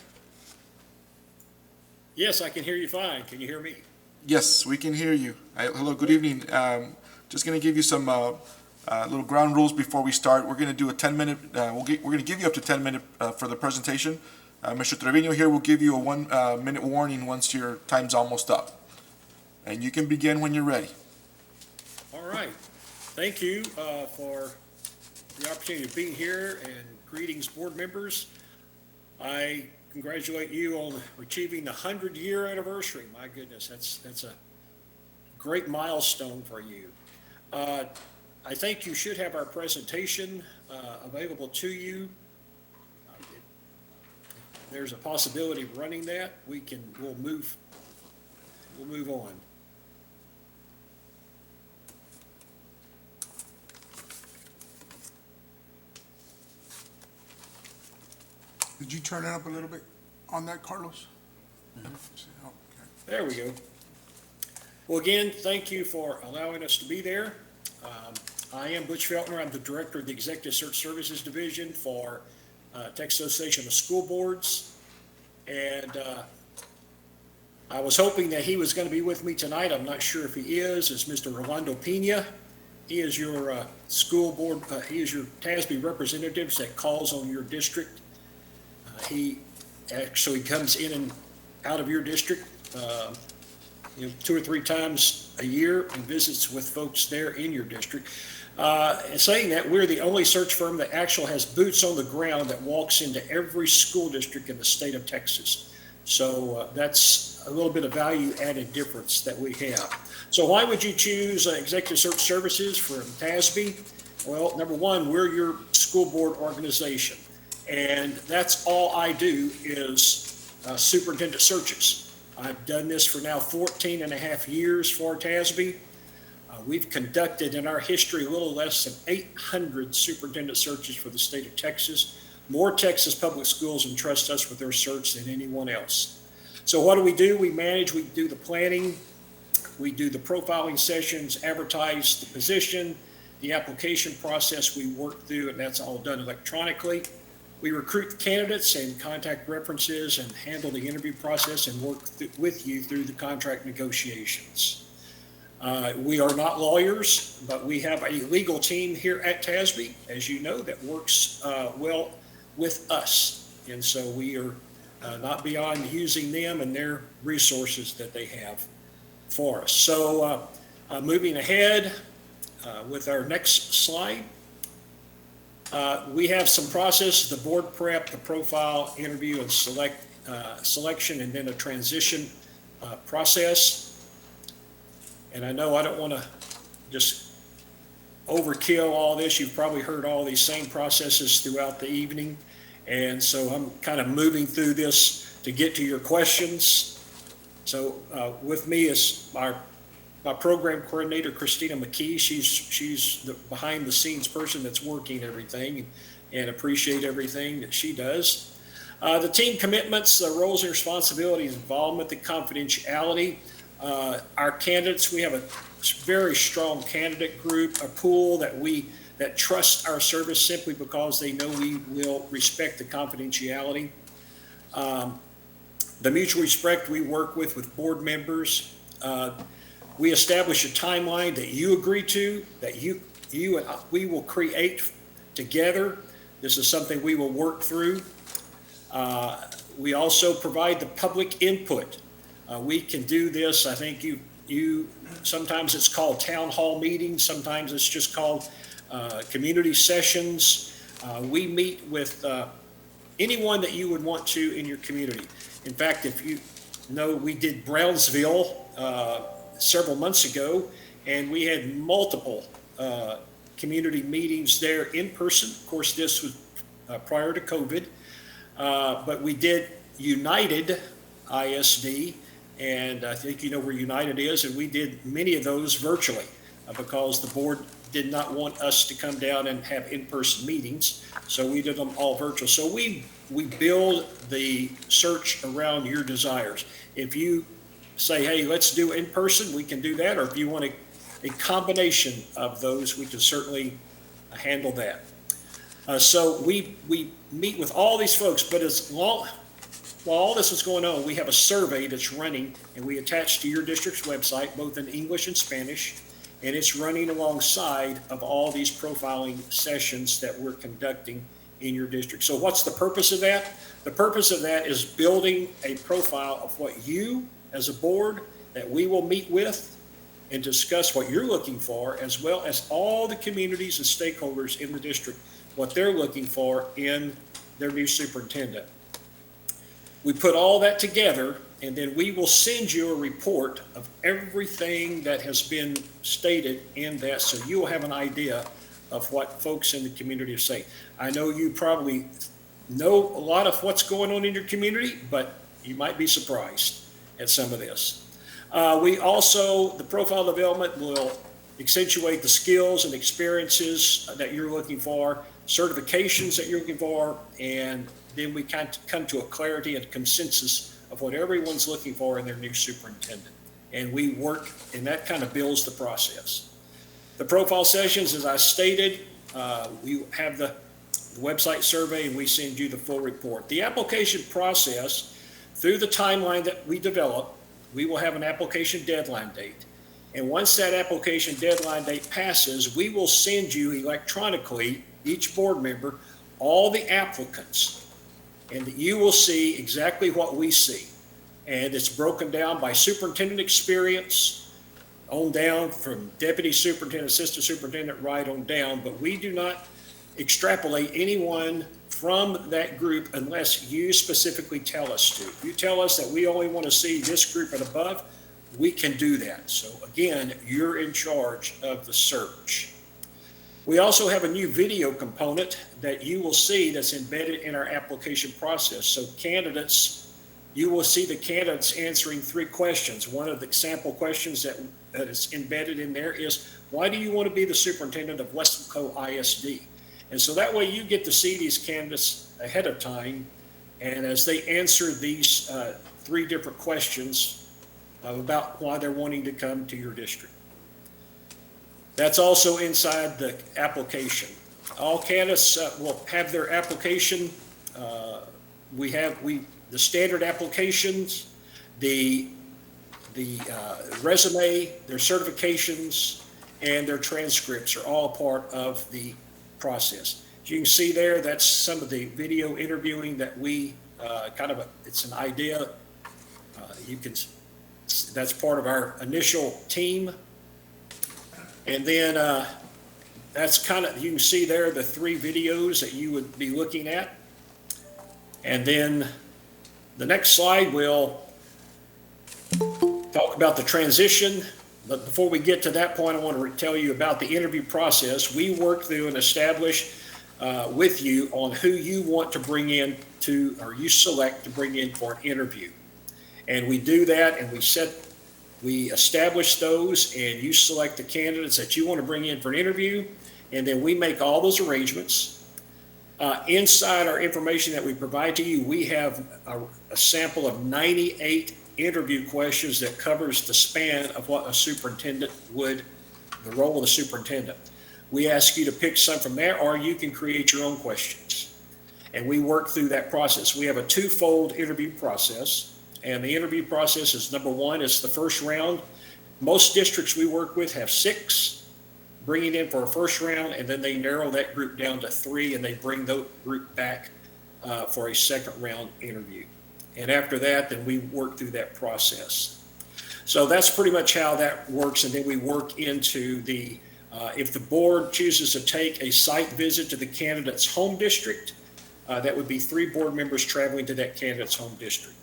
Yes, I can hear you fine. Can you hear me? Yes, we can hear you. Hello, good evening. Just going to give you some little ground rules before we start. We're going to do a 10-minute, we're going to give you up to 10 minutes for the presentation. Mr. Trevino here will give you a 1-minute warning once your time's almost up. And you can begin when you're ready. All right. Thank you for the opportunity to be here, and greetings, board members. I congratulate you on achieving the 100-year anniversary. My goodness, that's a great milestone for you. I think you should have our presentation available to you. If there's a possibility of running that, we'll move on. Did you turn it up a little bit on that, Carlos? Oh, okay. There we go. Well, again, thank you for allowing us to be there. I am Butch Felkner. I'm the Director of the Executive Search Services Division for Texas Association of School Boards. And I was hoping that he was going to be with me tonight. I'm not sure if he is. It's Mr. Rolando Pena. He is your school board, he is your TASB representative that calls on your district. He actually comes in and out of your district, 2 or 3 times a year and visits with folks there in your district. And saying that, we're the only search firm that actually has boots on the ground that walks into every school district in the state of Texas. So that's a little bit of value added difference that we have. So why would you choose Executive Search Services from TASB? Well, number one, we're your school board organization. And that's all I do is superintendent searches. I've done this for now 14 and a half years for TASB. We've conducted in our history a little less than 800 superintendent searches for the state of Texas. More Texas public schools entrust us with their search than anyone else. So what do? We manage, we do the planning, we do the profiling sessions, advertise the position, the application process we work through, and that's all done electronically. We recruit candidates and contact references and handle the interview process and work with you through the contract negotiations. We are not lawyers, but we have a legal team here at TASB, as you know, that works well with us. And so we are not beyond using them and their resources that they have for us. So moving ahead with our next slide. We have some process, the board prep, the profile, interview, and selection, and then a transition process. And I know I don't want to just overkill all this. You've probably heard all these same processes throughout the evening. And so I'm kind of moving through this to get to your questions. So with me is my program coordinator, Christina McKee. She's the behind the scenes person that's working everything and appreciate everything that she does. The team commitments, the roles and responsibilities, involvement, the confidentiality. Our candidates, we have a very strong candidate group, a pool that trust our service simply because they know we will respect the confidentiality. The mutual respect we work with board members. We establish a timeline that you agree to, that you and we will create together. This is something we will work through. We also provide the public input. We can do this, I think sometimes it's called town hall meetings, sometimes it's just called community sessions. We meet with anyone that you would want to in your community. In fact, if you know, we did Brownsville several months ago, and we had multiple community meetings there in person. Of course, this was prior to COVID, but we did United ISD, and I think you know where United is, and we did many of those virtually because the board did not want us to come down and have in-person meetings, so we did them all virtual. So we build the search around your desires. If you say, hey, let's do in person, we can do that, or if you want a combination of those, we can certainly handle that. So we meet with all these folks, but while all this is going on, we have a survey that's running, and we attach to your district's website, both in English and Spanish, and it's running alongside of all these profiling sessions that we're conducting in your district. So what's the purpose of that? The purpose of that is building a profile of what you, as a board, that we will meet with and discuss what you're looking for, as well as all the communities and stakeholders in the district, what they're looking for in their new superintendent. We put all that together, and then we will send you a report of everything that has been stated in that, so you'll have an idea of what folks in the community are saying. I know you probably know a lot of what's going on in your community, but you might be surprised at some of this. The profile development will accentuate the skills and experiences that you're looking for, certifications that you're looking for, and then we kind of come to a clarity and consensus of what everyone's looking for in their new superintendent. And we work, and that kind of builds the process. The profile sessions, as I stated, we have the website survey, and we send you the full report. The application process, through the timeline that we develop, we will have an application deadline date. And once that application deadline date passes, we will send you electronically, each board member, all the applicants, and you will see exactly what we see. And it's broken down by superintendent experience, on down from deputy superintendent, assistant superintendent, right on down, but we do not extrapolate anyone from that group unless you specifically tell us to. If you tell us that we only want to see this group and above, we can do that. So again, you're in charge of the search. We also have a new video component that you will see that's embedded in our application process. So candidates, you will see the candidates answering 3 questions. One of the sample questions that is embedded in there is, why do you want to be the superintendent of Weslaco ISD? And so that way you get to see these candidates ahead of time, and as they answer these 3 different questions about why they're wanting to come to your district. That's also inside the application. All candidates will have their application. The standard applications, the resume, their certifications, and their transcripts are all part of the process. As you can see there, that's some of the video interviewing that we it's an idea. That's part of our initial team. And then that's you can see there the 3 videos that you would be looking at. And then the next slide will talk about the transition. But before we get to that point, I want to tell you about the interview process. We work through and establish with you on who you want to bring in or you select to bring in for an interview. And we do that, and we establish those, and you select the candidates that you want to bring in for an interview, and then we make all those arrangements. Inside our information that we provide to you, we have a sample of 98 interview questions that covers the span of what a superintendent the role of the superintendent. We ask you to pick some from there, or you can create your own questions. And we work through that process. We have a 2-fold interview process. And the interview process is, number 1, it's the first round. Most districts we work with have 6, bringing in for a first round, and then they narrow that group down to 3, and they bring that group back for a second round interview. And after that, then we work through that process. So that's pretty much how that works, and then we work into the, if the board chooses to take a site visit to the candidate's home district, that would be 3 board members traveling to that candidate's home district.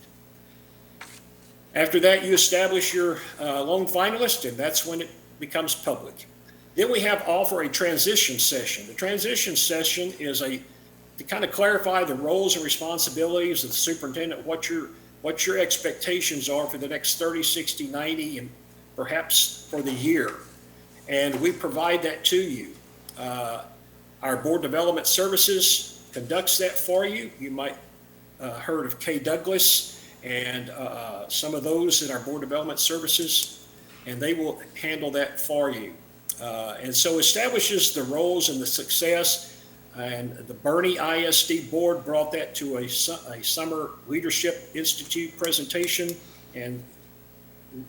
After that, you establish your lone finalist, and that's when it becomes public. Then we offer a transition session. The transition session is to kind of clarify the roles and responsibilities of the superintendent, what your expectations are for the next 30, 60, 90, and perhaps for the year. And we provide that to you. Our Board Development Services conducts that for you. You might heard of KWES and some of those in our Board Development Services, and they will handle that for you. And so establishes the roles and the success. And the Bernie ISD board brought that to a Summer Leadership Institute presentation and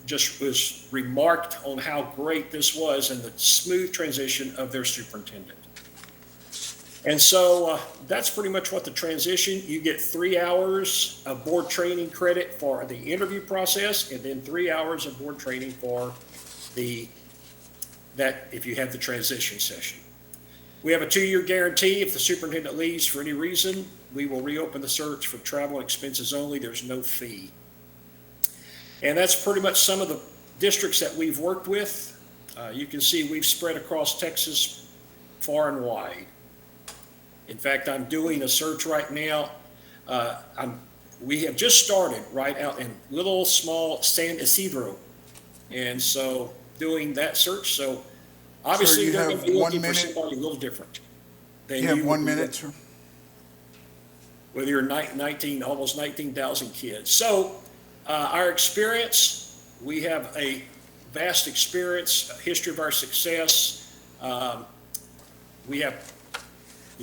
just was remarked on how great this was and the smooth transition of their superintendent. And so that's pretty much what the transition, you get 3 hours of board training credit for the interview process, and then 3 hours of board training for that if you have the transition session. We have a 2-year guarantee. If the superintendent leaves for any reason, we will reopen the search for travel and expenses only. There's no fee. And that's pretty much some of the districts that we've worked with. You can see we've spread across Texas far and wide. In fact, I'm doing a search right now. We have just started right out in little small San Isidro. And so doing that search. So obviously, they're going to be looking for somebody a little different. You have 1 minute, sir. With your almost 19,000 kids. So our experience, we have a vast experience, a history of our success. We have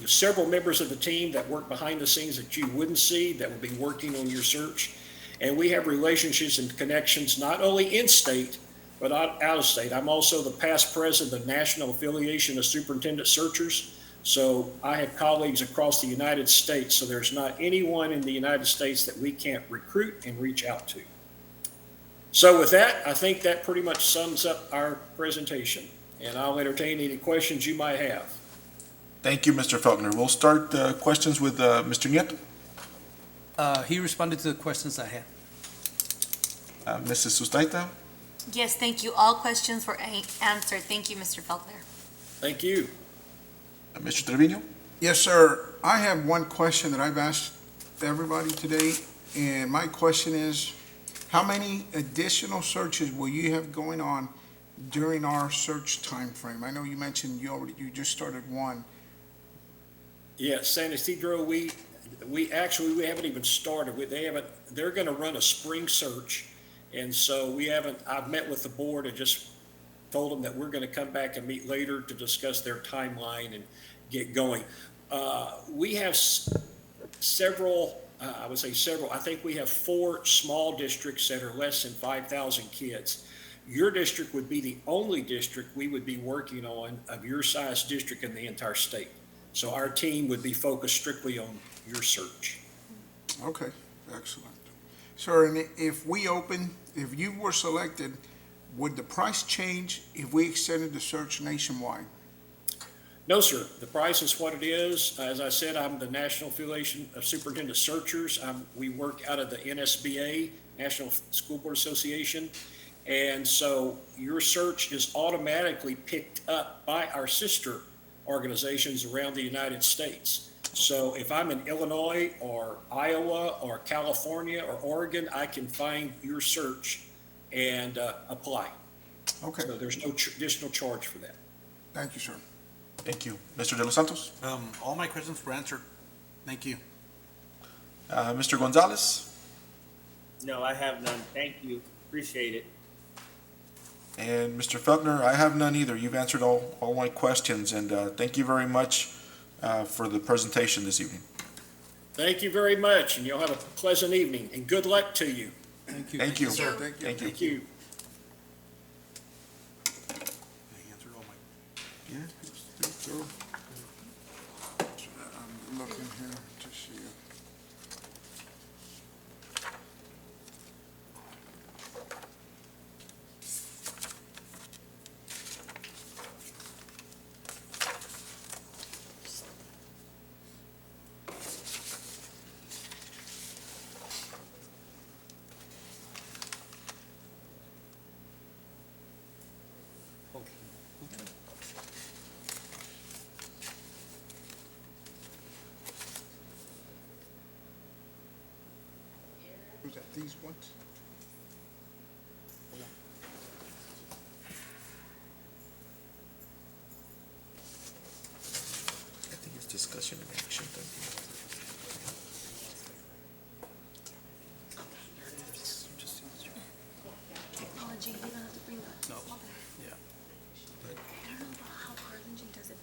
several members of the team that work behind the scenes that you wouldn't see, that would be working on your search. And we have relationships and connections not only in state, but out of state. I'm also the past president of the National Affiliation of Superintendent Searchers. So I have colleagues across the United States. So there's not anyone in the United States that we can't recruit and reach out to. So with that, I think that pretty much sums up our presentation. And I'll entertain any questions you might have. Thank you, Mr. Felkner. We'll start questions with Mr. Nieto. He responded to the questions I had. Mrs. Sustaita? Yes, thank you. All questions were answered. Thank you, Mr. Felkner. Thank you. Mr. Trevino? Yes, sir. I have one question that I've asked everybody today, and my question is, how many additional searches will you have going on during our search time frame? I know you mentioned you just started one. Yeah, San Isidro, we haven't even started. They're going to run a spring search. And so I've met with the board and just told them that we're going to come back and meet later to discuss their timeline and get going. We have several, I would say several, I think we have 4 small districts that are less than 5,000 kids. Your district would be the only district we would be working on of your size district in the entire state. So our team would be focused strictly on your search. Okay, excellent. Sir, and if you were selected, would the price change if we extended the search nationwide? No, sir. The price is what it is. As I said, I'm the National Affiliation of Superintendent Searchers. We work out of the NSBA, National School Board Association. And so your search is automatically picked up by our sister organizations around the United States. So if I'm in Illinois or Iowa or California or Oregon, I can find your search and apply. Okay. So there's no additional charge for that. Thank you, sir. Thank you. Mr. De Los Santos? All my questions were answered. Thank you. Mr. Gonzalez? No, I have none. Thank you. Appreciate it. And Mr. Felkner, I have none either. You've answered all my questions, and thank you very much for the presentation this evening. Thank you very much, and you'll have a pleasant evening, and good luck to you. Thank you. Thank you. Sir, thank you. Thank you. Thank you. Yeah, it's thorough. I'm looking here to see. Was that these ones? I think it's discussion and action. Technology, you don't have to bring that. No. Yeah. I don't know how Harlingen does it.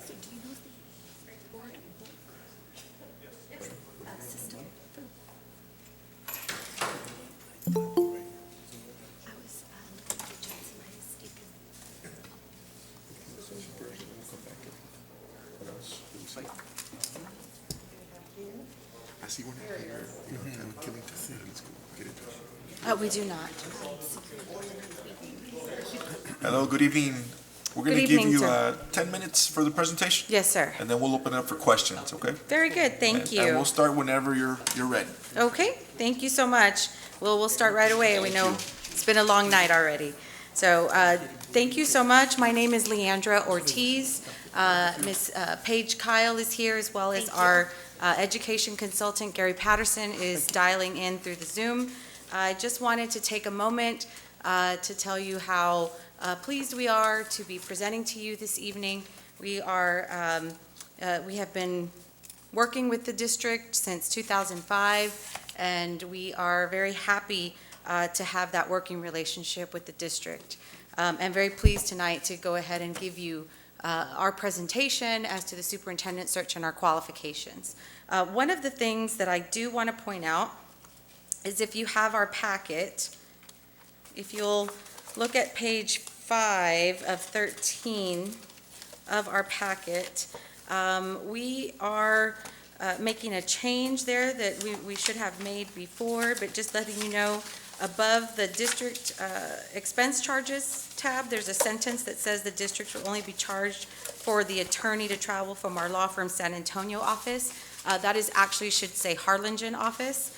So do you know if the board system? I was looking at Johnson ISD. I see one here, kind of killing time. Let's go get into it. We do not. Hello, good evening. We're going Good to give evening, you sir. 10 minutes for the presentation. Yes, sir. And then we'll open it up for questions, okay? Very good, thank And you. we'll start whenever you're ready. Okay, thank you so much. We'll start right away. We know it's been a long night already. So, thank you so much. My name is Leandra Ortiz. Ms. Paige Kyle is here, as well as our education consultant, Gary Patterson, is dialing in through the Zoom. I just wanted to take a moment to tell you how pleased we are to be presenting to you this evening. We have been working with the district since 2005, and we are very happy to have that working relationship with the district. I'm very pleased tonight to go ahead and give you our presentation as to the superintendent search and our qualifications. One of the things that I do want to point out is if you have our packet, if you'll look at page 5 of 13 of our packet, we are making a change there that we should have made before, but just letting you know, above the district expense charges tab, there's a sentence that says the district will only be charged for the attorney to travel from our law firm San Antonio office. That is actually should say Harlingen office,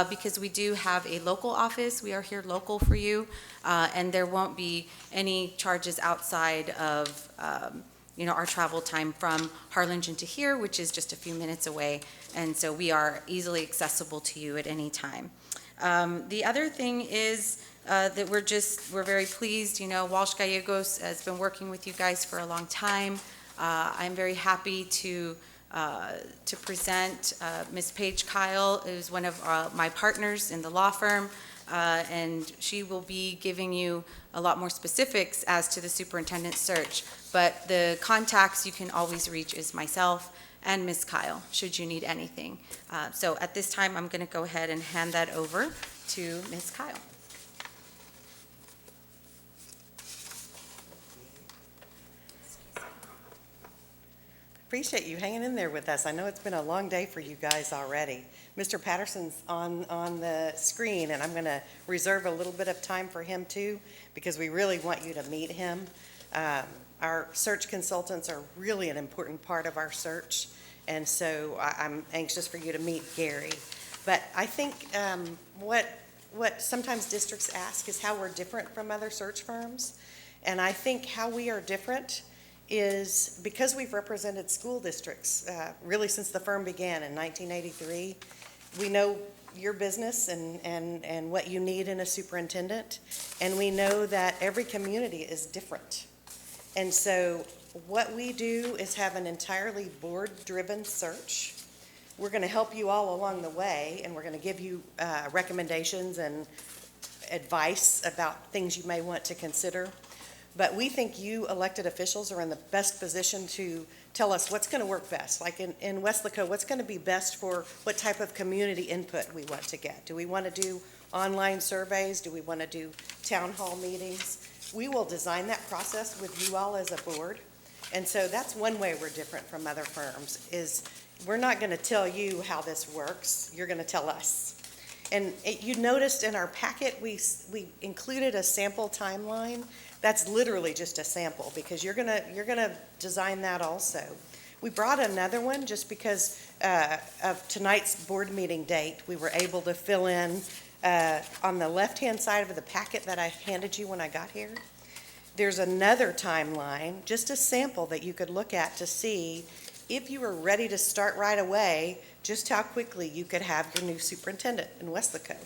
because we do have a local office. We are here local for you, and there won't be any charges outside of our travel time from Harlingen to here, which is just a few minutes away, and so we are easily accessible to you at any time. The other thing is that we're very pleased. Walsh Gallegos has been working with you guys for a long time. I'm very happy to present Ms. Paige Kyle, who's one of my partners in the law firm, and she will be giving you a lot more specifics as to the superintendent search. But the contacts you can always reach is myself and Ms. Kyle, should you need anything. So at this time, I'm going to go ahead and hand that over to Ms. Kyle. Appreciate you hanging in there with us. I know it's been a long day for you guys already. Mr. Patterson's on the screen, and I'm going to reserve a little bit of time for him too, because we really want you to meet him. Our search consultants are really an important part of our search, and so I'm anxious for you to meet Gary. But I think what sometimes districts ask is how we're different from other search firms, and I think how we are different is because we've represented school districts really since the firm began in 1983. We know your business and what you need in a superintendent, and we know that every community is different. And so what we do is have an entirely board-driven search. We're going to help you all along the way, and we're going to give you recommendations and advice about things you may want to consider. But we think you elected officials are in the best position to tell us what's going to work best. Like in Weslaco, what's going to be best for what type of community input we want to get. Do we want to do online surveys? Do we want to do town hall meetings? We will design that process with you all as a board. And so that's one way we're different from other firms, is we're not going to tell you how this works. You're going to tell us. And you noticed in our packet, we included a sample timeline. That's literally just a sample, because you're gonna design that also. We brought another one just because of tonight's board meeting date. We were able to fill in on the left-hand side of the packet that I handed you when I got here. There's another timeline, just a sample that you could look at to see if you were ready to start right away, just how quickly you could have your new superintendent in Weslaco.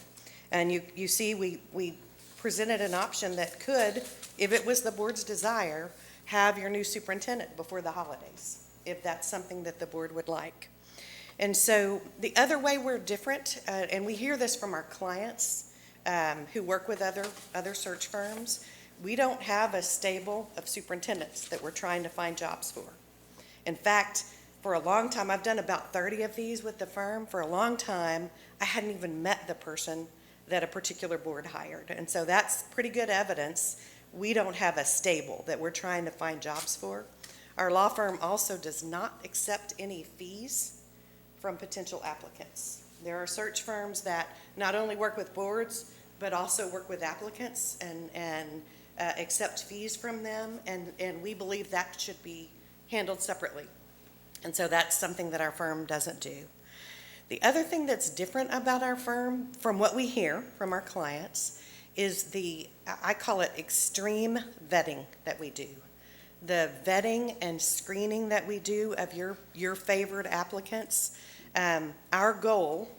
And you see, we presented an option that could, if it was the board's desire, have your new superintendent before the holidays, if that's something that the board would like. And so the other way we're different, and we hear this from our clients who work with other search firms, we don't have a stable of superintendents that we're trying to find jobs for. In fact, for a long time, I've done about 30 of these with the firm. For a long time, I hadn't even met the person that a particular board hired. And so that's pretty good evidence. We don't have a stable that we're trying to find jobs for. Our law firm also does not accept any fees from potential applicants. There are search firms that not only work with boards, but also work with applicants and accept fees from them, and we believe that should be handled separately. And so that's something that our firm doesn't do. The other thing that's different about our firm, from what we hear from our clients, is I call it extreme vetting that we do. The vetting and screening that we do of your favored applicants. Our goal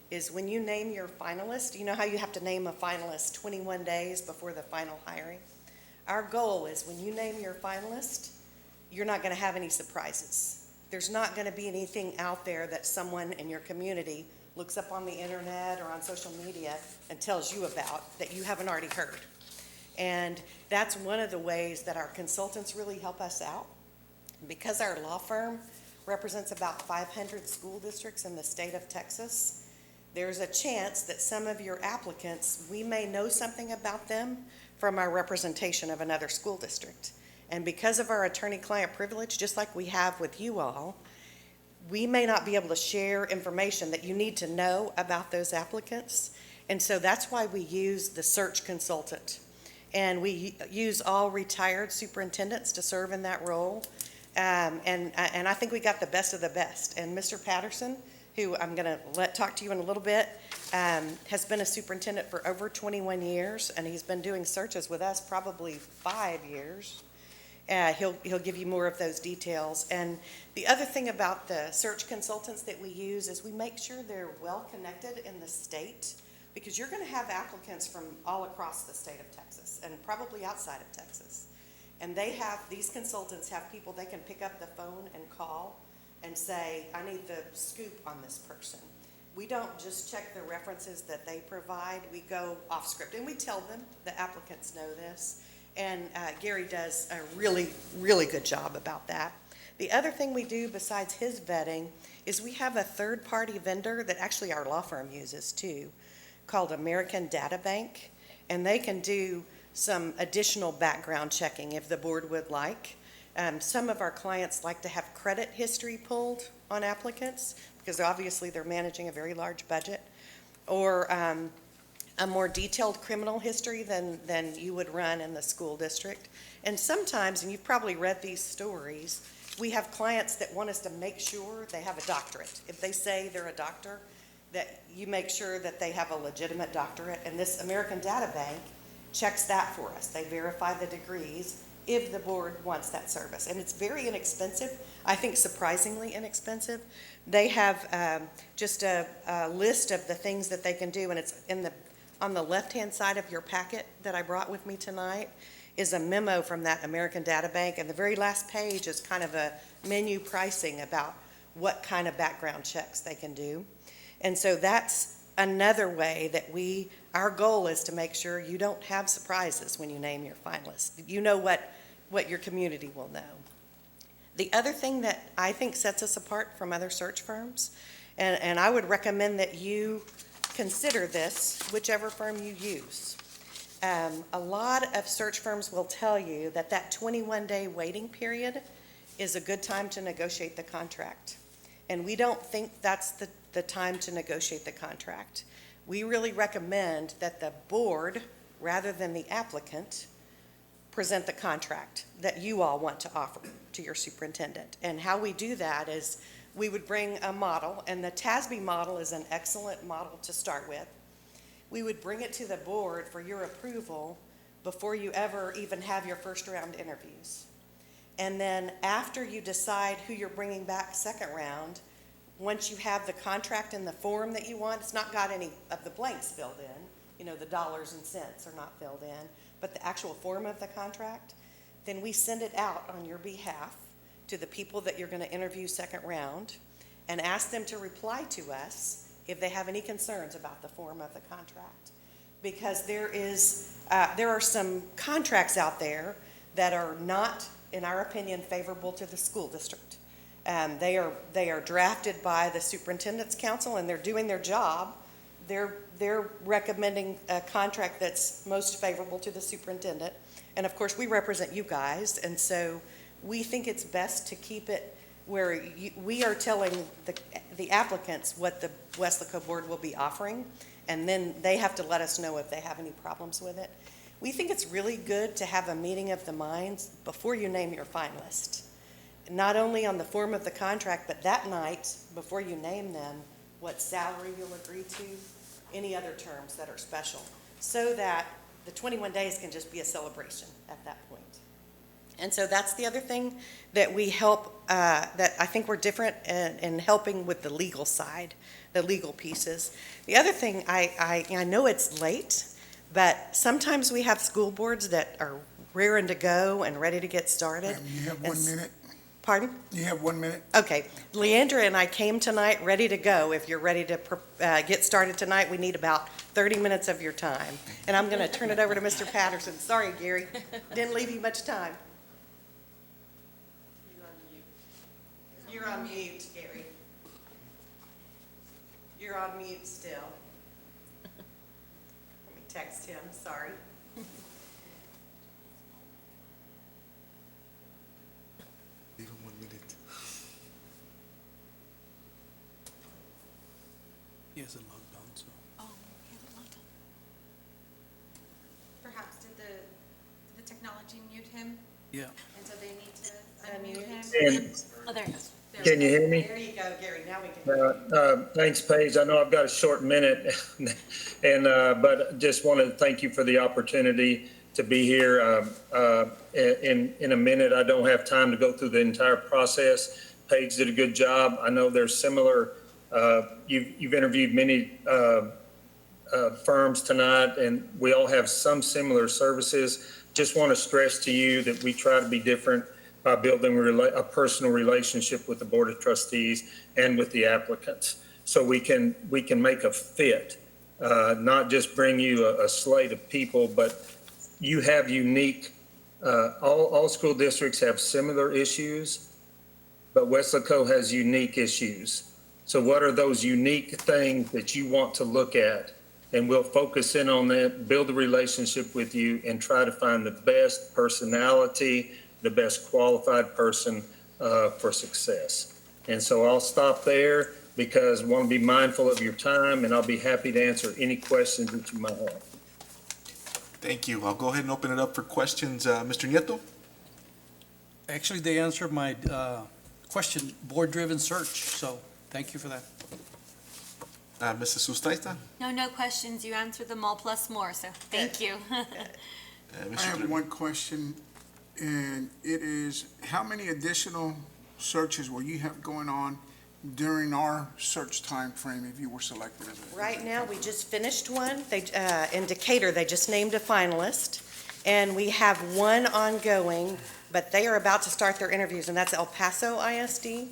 is, when you name your finalist, you know how you have to name a finalist 21 days before the final hiring? Our goal is, when you name your finalist, you're not going to have any surprises. There's not going to be anything out there that someone in your community looks up on the internet or on social media and tells you about that you haven't already heard. And that's one of the ways that our consultants really help us out. Because our law firm represents about 500 school districts in the state of Texas, there's a chance that some of your applicants, we may know something about them from our representation of another school district. And because of our attorney-client privilege, just like we have with you all, we may not be able to share information that you need to know about those applicants. And so that's why we use the search consultant. And we use all retired superintendents to serve in that role. And I think we got the best of the best. And Mr. Patterson, who I'm going to let talk to you in a little bit, has been a superintendent for over 21 years, and he's been doing searches with us probably 5 years. He'll give you more of those details. And the other thing about the search consultants that we use is we make sure they're well connected in the state, because you're going to have applicants from all across the state of Texas and probably outside of Texas. And these consultants have people they can pick up the phone and call and say, I need the scoop on this person. We don't just check the references that they provide. We go off script, and we tell them the applicants know this. And Gary does a really, really good job about that. The other thing we do besides his vetting is we have a third-party vendor that actually our law firm uses too, called American Data Bank, and they can do some additional background checking if the board would like. Some of our clients like to have credit history pulled on applicants, because obviously they're managing a very large budget, or a more detailed criminal history than you would run in the school district. And sometimes, and you've probably read these stories, we have clients that want us to make sure they have a doctorate. If they say they're a doctor, that you make sure that they have a legitimate doctorate. And this American Data Bank checks that for us. They verify the degrees if the board wants that service. And it's very inexpensive, I think surprisingly inexpensive. They have just a list of the things that they can do, and it's on the left-hand side of your packet that I brought with me tonight is a memo from that American Data Bank, and the very last page is kind of a menu pricing about what kind of background checks they can do. And so that's another way that our goal is to make sure you don't have surprises when you name your finalists. You know what your community will know. The other thing that I think sets us apart from other search firms, and I would recommend that you consider this, whichever firm you use. A lot of search firms will tell you that that 21-day waiting period is a good time to negotiate the contract. And we don't think that's the time to negotiate the contract. We really recommend that the board, rather than the applicant, present the contract that you all want to offer to your superintendent. And how we do that is we would bring a model, and the TASB model is an excellent model to start with. We would bring it to the board for your approval before you ever even have your first round interviews. And then after you decide who you're bringing back second round, once you have the contract in the form that you want, it's not got any of the blanks filled in, you know, the dollars and cents are not filled in, but the actual form of the contract, then we send it out on your behalf to the people that you're going to interview second round and ask them to reply to us if they have any concerns about the form of the contract. Because there are some contracts out there that are not, in our opinion, favorable to the school district. They are drafted by the Superintendent's Council, and they're doing their job. They're recommending a contract that's most favorable to the superintendent. And of course, we represent you guys, and so we think it's best to keep it where we are telling the applicants what the Weslaco board will be offering, and then they have to let us know if they have any problems with it. We think it's really good to have a meeting of the minds before you name your finalist. Not only on the form of the contract, but that night, before you name them, what salary you'll agree to, any other terms that are special, so that the 21 days can just be a celebration at that point. And so that's the other thing that we help, that I think we're different in helping with the legal side, the legal pieces. The other thing, I know it's late, but sometimes we have school boards that are rearing to go and ready to get started. You have 1 minute. Pardon? You have 1 minute. Okay. Leandra and I came tonight ready to go. If you're ready to get started tonight, we need about 30 minutes of your time. And I'm going to turn it over to Mr. Patterson. Sorry, Gary. Didn't leave you much time. You're on mute, Gary. You're on mute still. Let me text him, sorry. Even 1 minute. He hasn't logged on, so. Oh, he hasn't logged on. Perhaps did the technology mute him? Yeah. And so they need to unmute him? Oh, there he goes. Can you hear me? There you go, Gary, now we can. Thanks, Paige. I know I've got a short minute, and but just wanted to thank you for the opportunity to be here. In a minute, I don't have time to go through the entire process. Paige did a good job. I know there's similar, you've interviewed many firms tonight, and we all have some similar services. Just want to stress to you that we try to be different by building a personal relationship with the Board of Trustees and with the applicants. So we can make a fit, not just bring you a slate of people, but you have unique, all school districts have similar issues, but Weslaco has unique issues. So what are those unique things that you want to look at? And we'll focus in on that, build a relationship with you, and try to find the best personality, the best qualified person for success. And so I'll stop there because I want to be mindful of your time, and I'll be happy to answer any questions that you might have. Thank you. I'll go ahead and open it up for questions. Mr. Nieto? Actually, they answered my question, board-driven search, so thank you for that. Mrs. Sustaita? No questions. You answered them all plus more, so thank you. I have one question, and it is, how many additional searches will you have going on during our search time frame if you were selected as a? Right now, we just finished one. In Decatur, they just named a finalist, and we have one ongoing, but they are about to start their interviews, and that's El Paso ISD.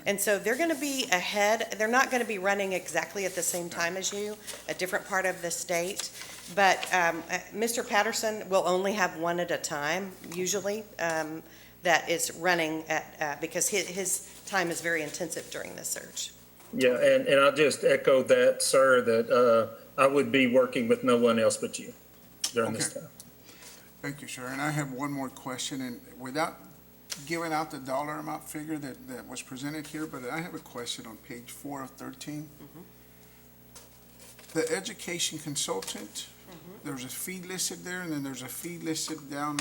And so they're going to be ahead. They're not going to be running exactly at the same time as you, a different part of the state. But Mr. Patterson will only have one at a time, usually, that is running at, because his time is very intensive during the search. Yeah, and I'll just echo that, sir, that I would be working with no one else but you. during this time. Thank you, sir. And I have one more question, and without giving out the dollar amount figure that was presented here, but I have a question on page 4 of 13. The education consultant, there's a fee listed there, and then there's a fee listed down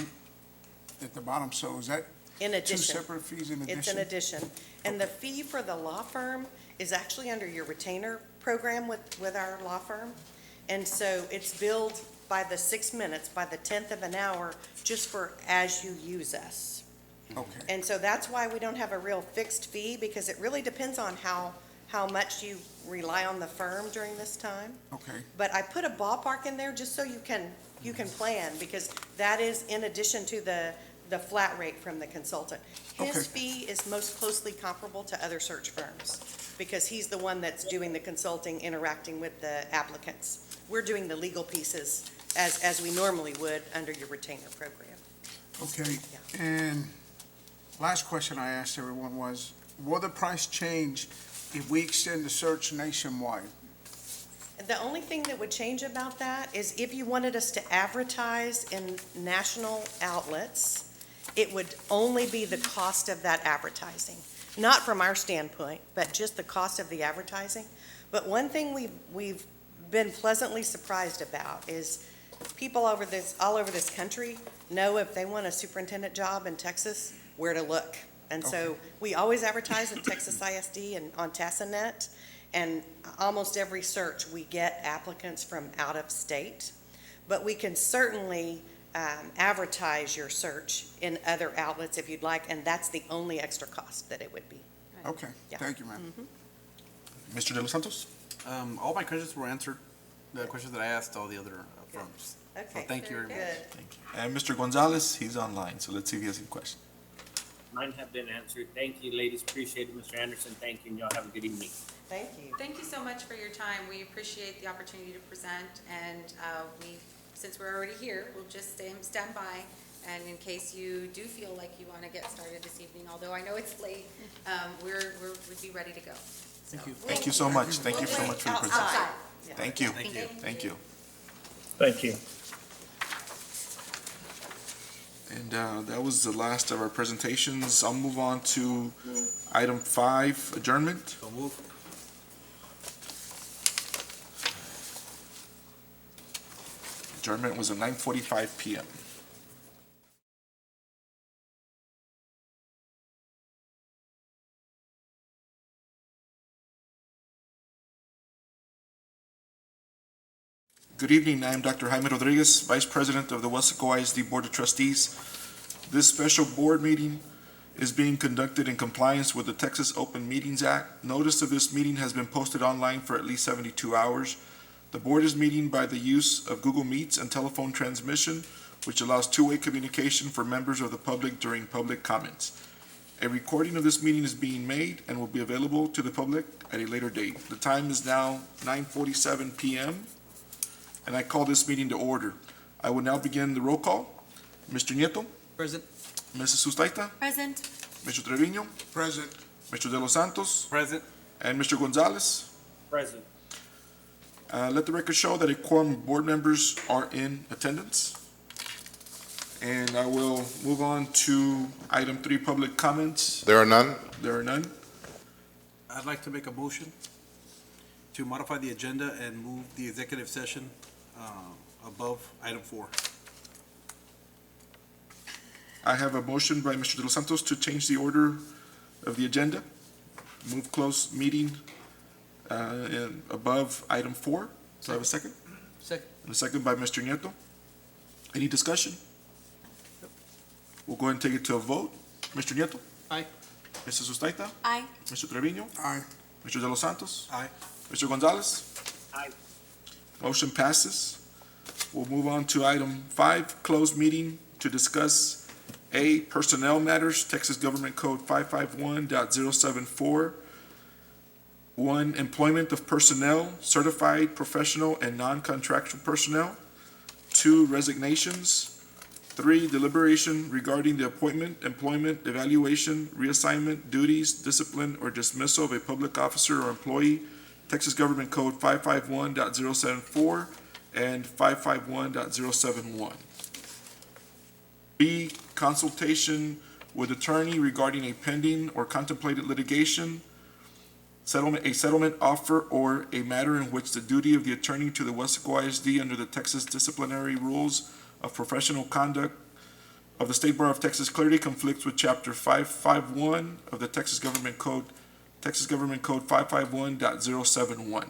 at the bottom. So is that In two addition. separate fees in addition? It's an addition. And the fee for the law firm is actually under your retainer program with our law firm. And so it's billed by the 6 minutes, by the 10th of an hour, just for as you use us. Okay. And so that's why we don't have a real fixed fee, because it really depends on how much you rely on the firm during this time. Okay. But I put a ballpark in there just so you can plan, because that is in addition to the flat rate from the consultant. His Okay. fee is most closely comparable to other search firms, because he's the one that's doing the consulting, interacting with the applicants. We're doing the legal pieces as we normally would under your retainer program. Okay, and last question I asked everyone was, will the price change if we extend the search nationwide? The only thing that would change about that is if you wanted us to advertise in national outlets, it would only be the cost of that advertising. Not from our standpoint, but just the cost of the advertising. But one thing we've been pleasantly surprised about is people all over this country know if they want a superintendent job in Texas, where to look. And so we always advertise in Texas ISD and on TASAnet, and almost every search we get applicants from out of state. But we can certainly advertise your search in other outlets if you'd like, and that's the only extra cost that it would be. Okay, Yeah. thank you, ma'am. Mr. De Los Santos? All my questions were answered, the questions that I asked all the other firms. Okay. So thank you very much. Good. And Mr. Gonzalez, he's online, so let's see if he has any questions. Mine have been answered. Thank you, ladies. Appreciate it. Mr. Anderson, thank you, and y'all have a good evening. Thank you. Thank you so much for your time. We appreciate the opportunity to present, and since we're already here, we'll just stand by, and in case you do feel like you want to get started this evening, although I know it's late, we'd be ready to go. Thank you. Thank you so much. Thank you so much for your presentation. Outside. Thank you. Thank you. Thank you. Thank you. And that was the last of our presentations. I'll move on to item 5, adjournment. So move. Adjournment was at 9:45 PM. Good evening. I am Dr. Jaime Rodriguez, Vice President of the Weslaco ISD Board of Trustees. This special board meeting is being conducted in compliance with the Texas Open Meetings Act. Notice of this meeting has been posted online for at least 72 hours. The board is meeting by the use of Google Meets and telephone transmission, which allows two-way communication for members of the public during public comments. A recording of this meeting is being made and will be available to the public at a later date. The time is now 9:47 PM. And I call this meeting to order. I will now begin the roll call. Mr. Nieto, Present. Mrs. Sustaita, Present. Mr. Trevino, Present. Mr. De Los Santos, Present. and Mr. Gonzalez. Present. Let the record show that a quorum of board members are in attendance. And I will move on to item 3, public comments. There are none. There are none. I'd like to make a motion to modify the agenda and move the executive session above item 4. I have a motion by Mr. De Los Santos to change the order of the agenda. Move close meeting above item 4. Do I have a second? Second. And a second by Mr. Nieto. Any discussion? We'll go ahead and take it to a vote. Mr. Nieto? Aye. Mrs. Sustaita? Aye. Mr. Trevino? Aye. Mr. De Los Santos? Aye. Mr. Gonzalez? Aye. Motion passes. We'll move on to item 5, closed meeting to discuss A, personnel matters, Texas Government Code 551.074. 1, employment of personnel, certified, professional, and non-contractual personnel. 2, resignations. 3, deliberation regarding the appointment, employment, evaluation, reassignment, duties, discipline, or dismissal of a public officer or employee, Texas Government Code 551.074. and 551.071. B, consultation with attorney regarding a pending or contemplated litigation, a settlement offer, or a matter in which the duty of the attorney to the Weslaco ISD under the Texas Disciplinary Rules of Professional Conduct of the State Bar of Texas clearly conflicts with Chapter 551 of the Texas Government Code 551.071.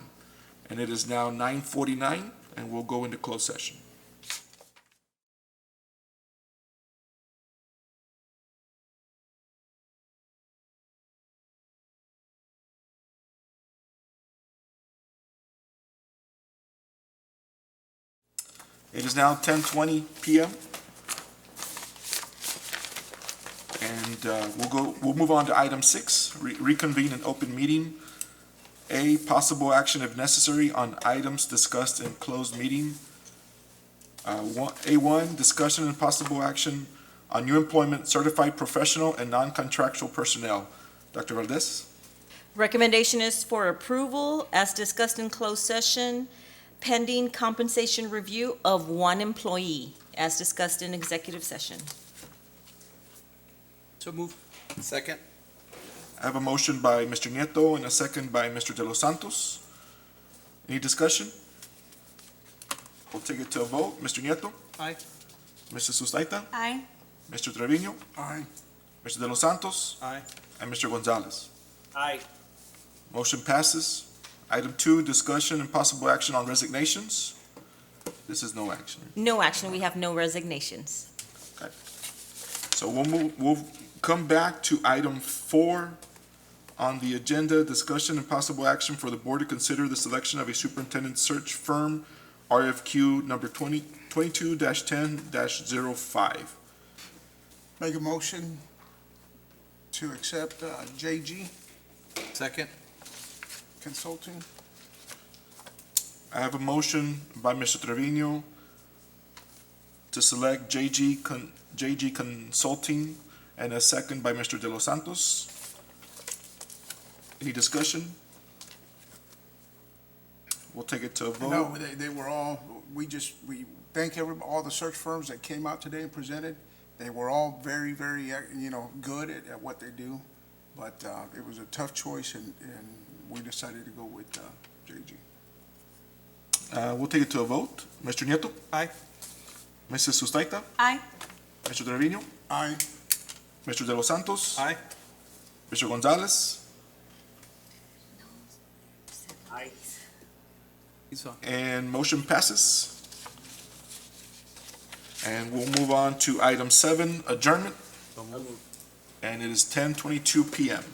And it is now 9:49, and we'll go into closed session. It is now 10:20 p.m. And we'll move on to item 6, reconvene an open meeting. A, possible action if necessary on items discussed in closed meeting. A1, discussion and possible action on new employment, certified professional and non-contractual personnel. Dr. Valdez? Recommendation is for approval as discussed in closed session, pending compensation review of one employee as discussed in executive session. So move. Second. I have a motion by Mr. Nieto and a second by Mr. De Los Santos. Any discussion? We'll take it to a vote. Mr. Nieto? Aye. Mrs. Sustaita? Aye. Mr. Trevino? Aye. Mr. De Los Santos? Aye. And Mr. Gonzalez. Aye. Motion passes. Item 2, discussion and possible action on resignations. This is no action. No action, we have no resignations. Okay. So we'll come back to item 4 on the agenda, discussion and possible action for the board to consider the selection of a superintendent search firm, RFQ number 22-10-05. Make a motion to accept JG Second. Consulting. I have a motion by Mr. Trevino to select JG Consulting and a second by Mr. De Los Santos. Any discussion? We'll take it to a vote. No, they were all, we thank all the search firms that came out today and presented. They were all very, very, good at what they do. But it was a tough choice, and we decided to go with JG. We'll take it to a vote. Mr. Nieto? Aye. Mrs. Sustaita? Aye. Mr. Trevino? Aye. Mr. De Los Santos? Aye. Mr. Gonzalez? Aye. And motion passes. And we'll move on to item 7, adjournment. And it is 10:22 p.m.